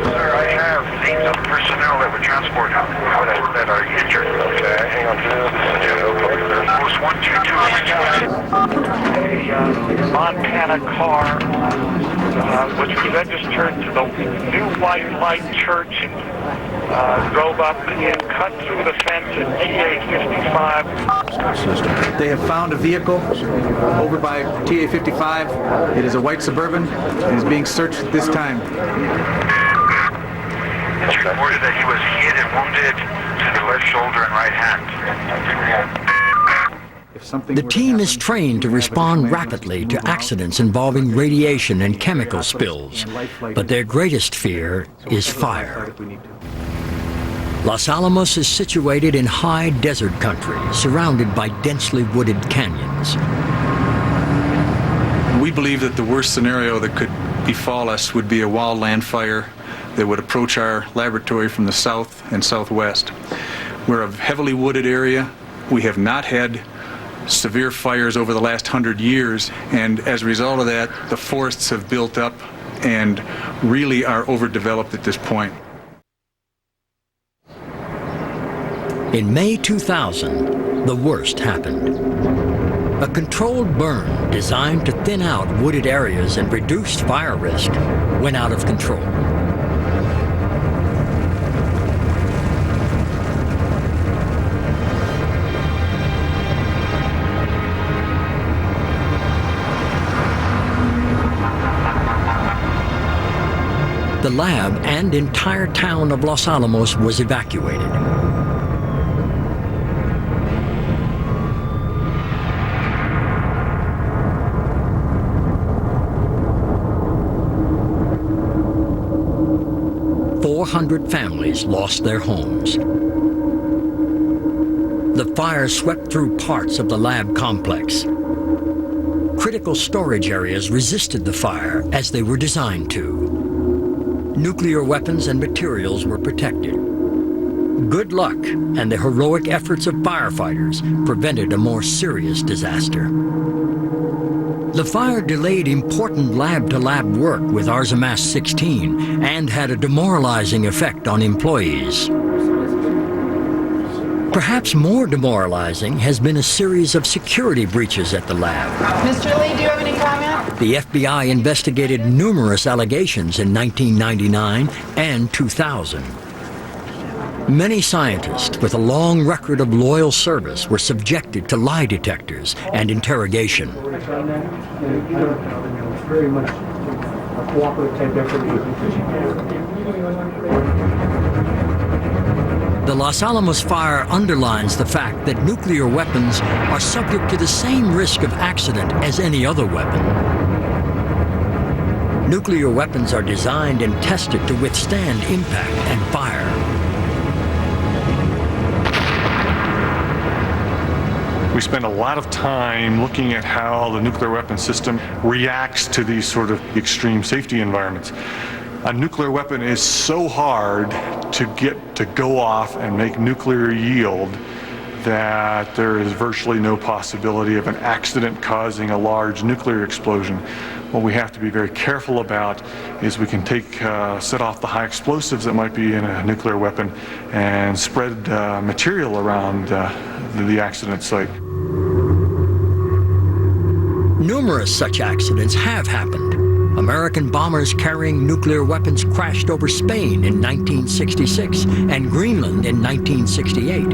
Sir, I have names of personnel that were transported that are injured. Okay, hang on. Alamos 122. A Montana car was registered to the New White Light Church, drove up and cut through the fence at TA-55. They have found a vehicle over by TA-55. It is a white Suburban and is being searched at this time. It's reported that he was hit and wounded to the left shoulder and right hand. The team is trained to respond rapidly to accidents involving radiation and chemical spills, but their greatest fear is fire. Los Alamos is situated in high desert country, surrounded by densely wooded canyons. We believe that the worst scenario that could befall us would be a wildland fire that would approach our laboratory from the south and southwest. We're a heavily wooded area. We have not had severe fires over the last 100 years, and as a result of that, the forests have built up and really are overdeveloped at this point. In May 2000, the worst happened. A controlled burn designed to thin out wooded areas and reduce fire risk went out of control. The lab and entire town of Los Alamos was evacuated. "400 families lost their homes. The fire swept through parts of the lab complex. Critical storage areas resisted the fire as they were designed to. Nuclear weapons and materials were protected. Good luck and the heroic efforts of firefighters prevented a more serious disaster. The fire delayed important lab-to-lab work with Artemis-16 and had a demoralizing effect on employees. Perhaps more demoralizing has been a series of security breaches at the lab. Mr. Lee, do you have any comment? The FBI investigated numerous allegations in 1999 and 2000. Many scientists with a long record of loyal service were subjected to lie detectors and interrogation. Very much a cooperative type effort. The Los Alamos fire underlines the fact that nuclear weapons are subject to the same risk of accident as any other weapon. Nuclear weapons are designed and tested to withstand impact and fire. We spend a lot of time looking at how the nuclear weapon system reacts to these sort of extreme safety environments. A nuclear weapon is so hard to get to go off and make nuclear yield that there is virtually no possibility of an accident causing a large nuclear explosion. What we have to be very careful about is we can set off the high explosives that might be in a nuclear weapon and spread material around the accident site. Numerous such accidents have happened. American bombers carrying nuclear weapons crashed over Spain in 1966 and Greenland in 1968.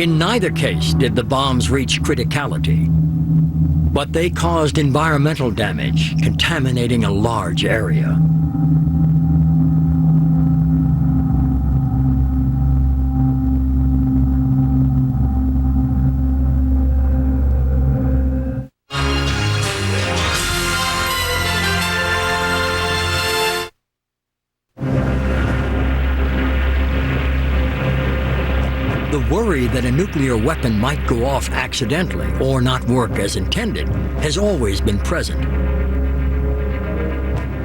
In neither case did the bombs reach criticality, but they caused environmental damage, contaminating a large area. The worry that a nuclear weapon might go off accidentally or not work as intended has always been present.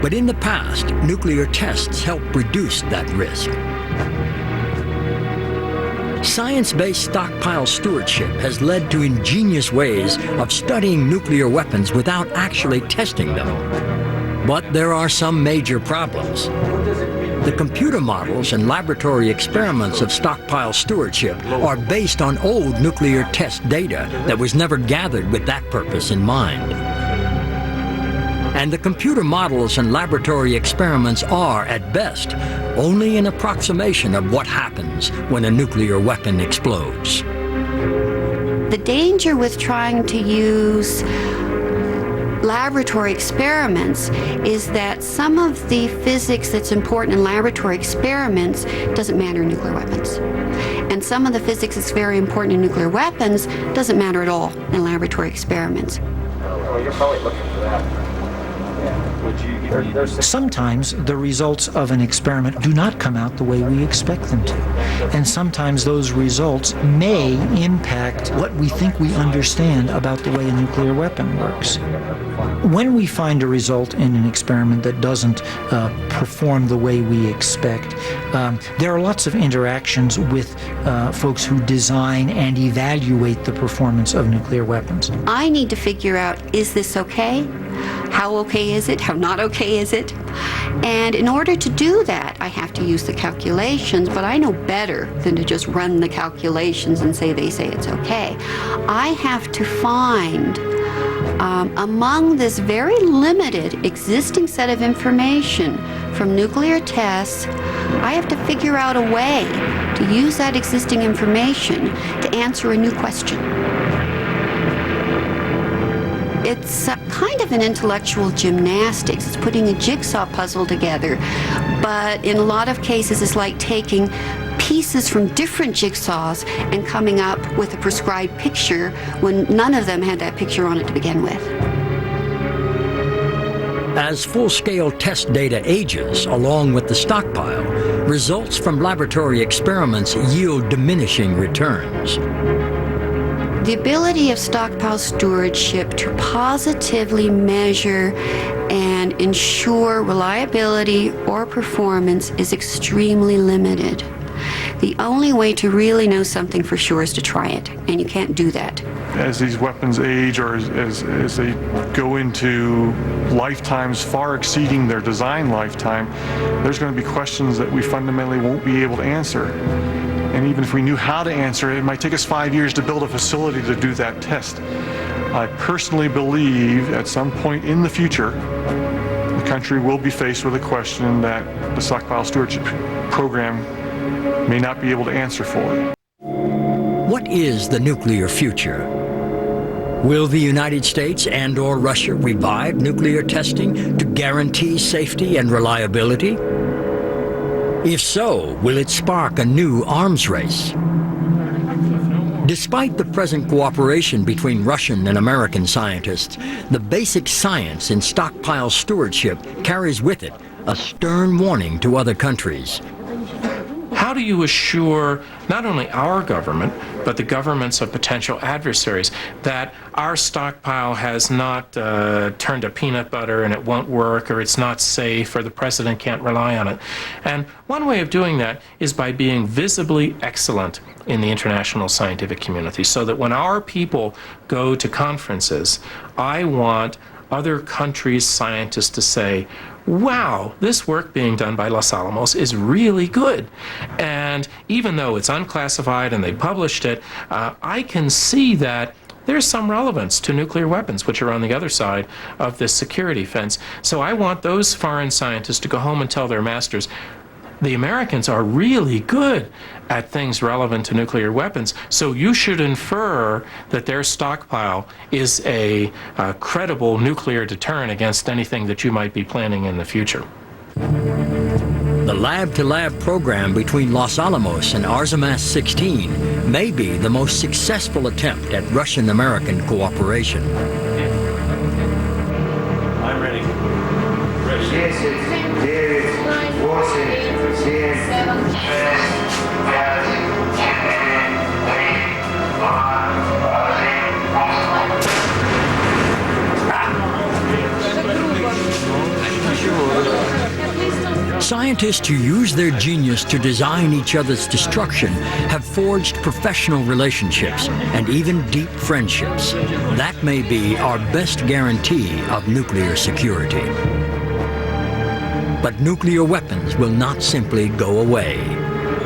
But in the past, nuclear tests helped reduce that risk. Science-based stockpile stewardship has led to ingenious ways of studying nuclear weapons without actually testing them. But there are some major problems. The computer models and laboratory experiments of stockpile stewardship are based on old nuclear test data that was never gathered with that purpose in mind. And the computer models and laboratory experiments are, at best, only an approximation of what happens when a nuclear weapon explodes. The danger with trying to use laboratory experiments is that some of the physics that's important in laboratory experiments doesn't matter in nuclear weapons. And some of the physics that's very important in nuclear weapons doesn't matter at all in laboratory experiments. Well, you're probably looking for that. Sometimes the results of an experiment do not come out the way we expect them to. And sometimes those results may impact what we think we understand about the way a nuclear weapon works. When we find a result in an experiment that doesn't perform the way we expect, there are lots of interactions with folks who design and evaluate the performance of nuclear weapons. I need to figure out, is this okay? How okay is it? How not okay is it? And in order to do that, I have to use the calculations, but I know better than to just run the calculations and say they say it's okay. I have to find among this very limited existing set of information from nuclear tests, I have to figure out a way to use that existing information to answer a new question. It's kind of an intellectual gymnastics. It's putting a jigsaw puzzle together, but in a lot of cases it's like taking pieces from different jigsaws and coming up with a prescribed picture when none of them had that picture on it to begin with. As full-scale test data ages, along with the stockpile, results from laboratory experiments yield diminishing returns. The ability of stockpile stewardship to positively measure and ensure reliability or performance is extremely limited. The only way to really know something for sure is to try it, and you can't do that. As these weapons age or as they go into lifetimes far exceeding their design lifetime, there's going to be questions that we fundamentally won't be able to answer. And even if we knew how to answer it, it might take us 5 years to build a facility to do that test. I personally believe at some point in the future, the country will be faced with a question that the stockpile stewardship program may not be able to answer fully. What is the nuclear future? Will the United States and/or Russia revive nuclear testing to guarantee safety and reliability? If so, will it spark a new arms race? Despite the present cooperation between Russian and American scientists, the basic science in stockpile stewardship carries with it a stern warning to other countries. How do you assure not only our government, but the governments of potential adversaries that our stockpile has not turned to peanut butter and it won't work, or it's not safe, or the president can't rely on it? And one way of doing that is by being visibly excellent in the international scientific community, so that when our people go to conferences, I want other countries' scientists to say, wow, this work being done by Los Alamos is really good. And even though it's unclassified and they published it, I can see that there's some relevance to nuclear weapons, which are on the other side of this security fence. So I want those foreign scientists to go home and tell their masters, the Americans are really good at things relevant to nuclear weapons, so you should infer that their stockpile is a credible nuclear deterrent against anything that you might be planning in the future. The lab-to-lab program between Los Alamos and Arzamas 16 may be the most successful attempt at Russian-American cooperation. I'm ready. Ready. 7, 6, 5, 4, 3, 2, 1. Scientists who use their genius to design each other's destruction have forged professional relationships and even deep friendships. That may be our best guarantee of nuclear security. But nuclear weapons will not simply go away.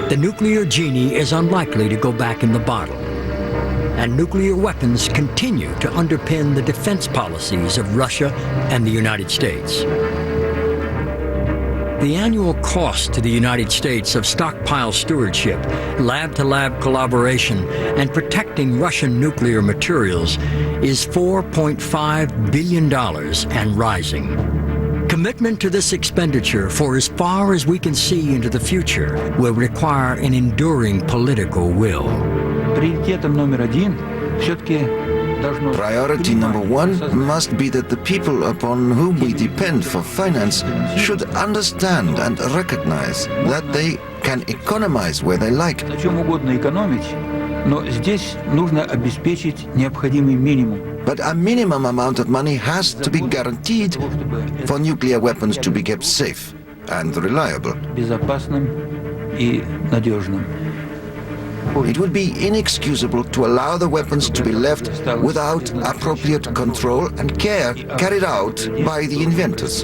The nuclear genie is unlikely to go back in the bottle. And nuclear weapons continue to underpin the defense policies of Russia and the United States. The annual cost to the United States of stockpile stewardship, lab-to-lab collaboration, and protecting Russian nuclear materials is $4.5 billion and rising. Commitment to this expenditure for as far as we can see into the future will require an enduring political will. Priority number one must be that the people upon whom we depend for finance should understand and recognize that they can economize where they like. But a minimum amount of money has to be guaranteed for nuclear weapons to be kept safe and reliable. It would be inexcusable to allow the weapons to be left without appropriate control and care carried out by the inventors.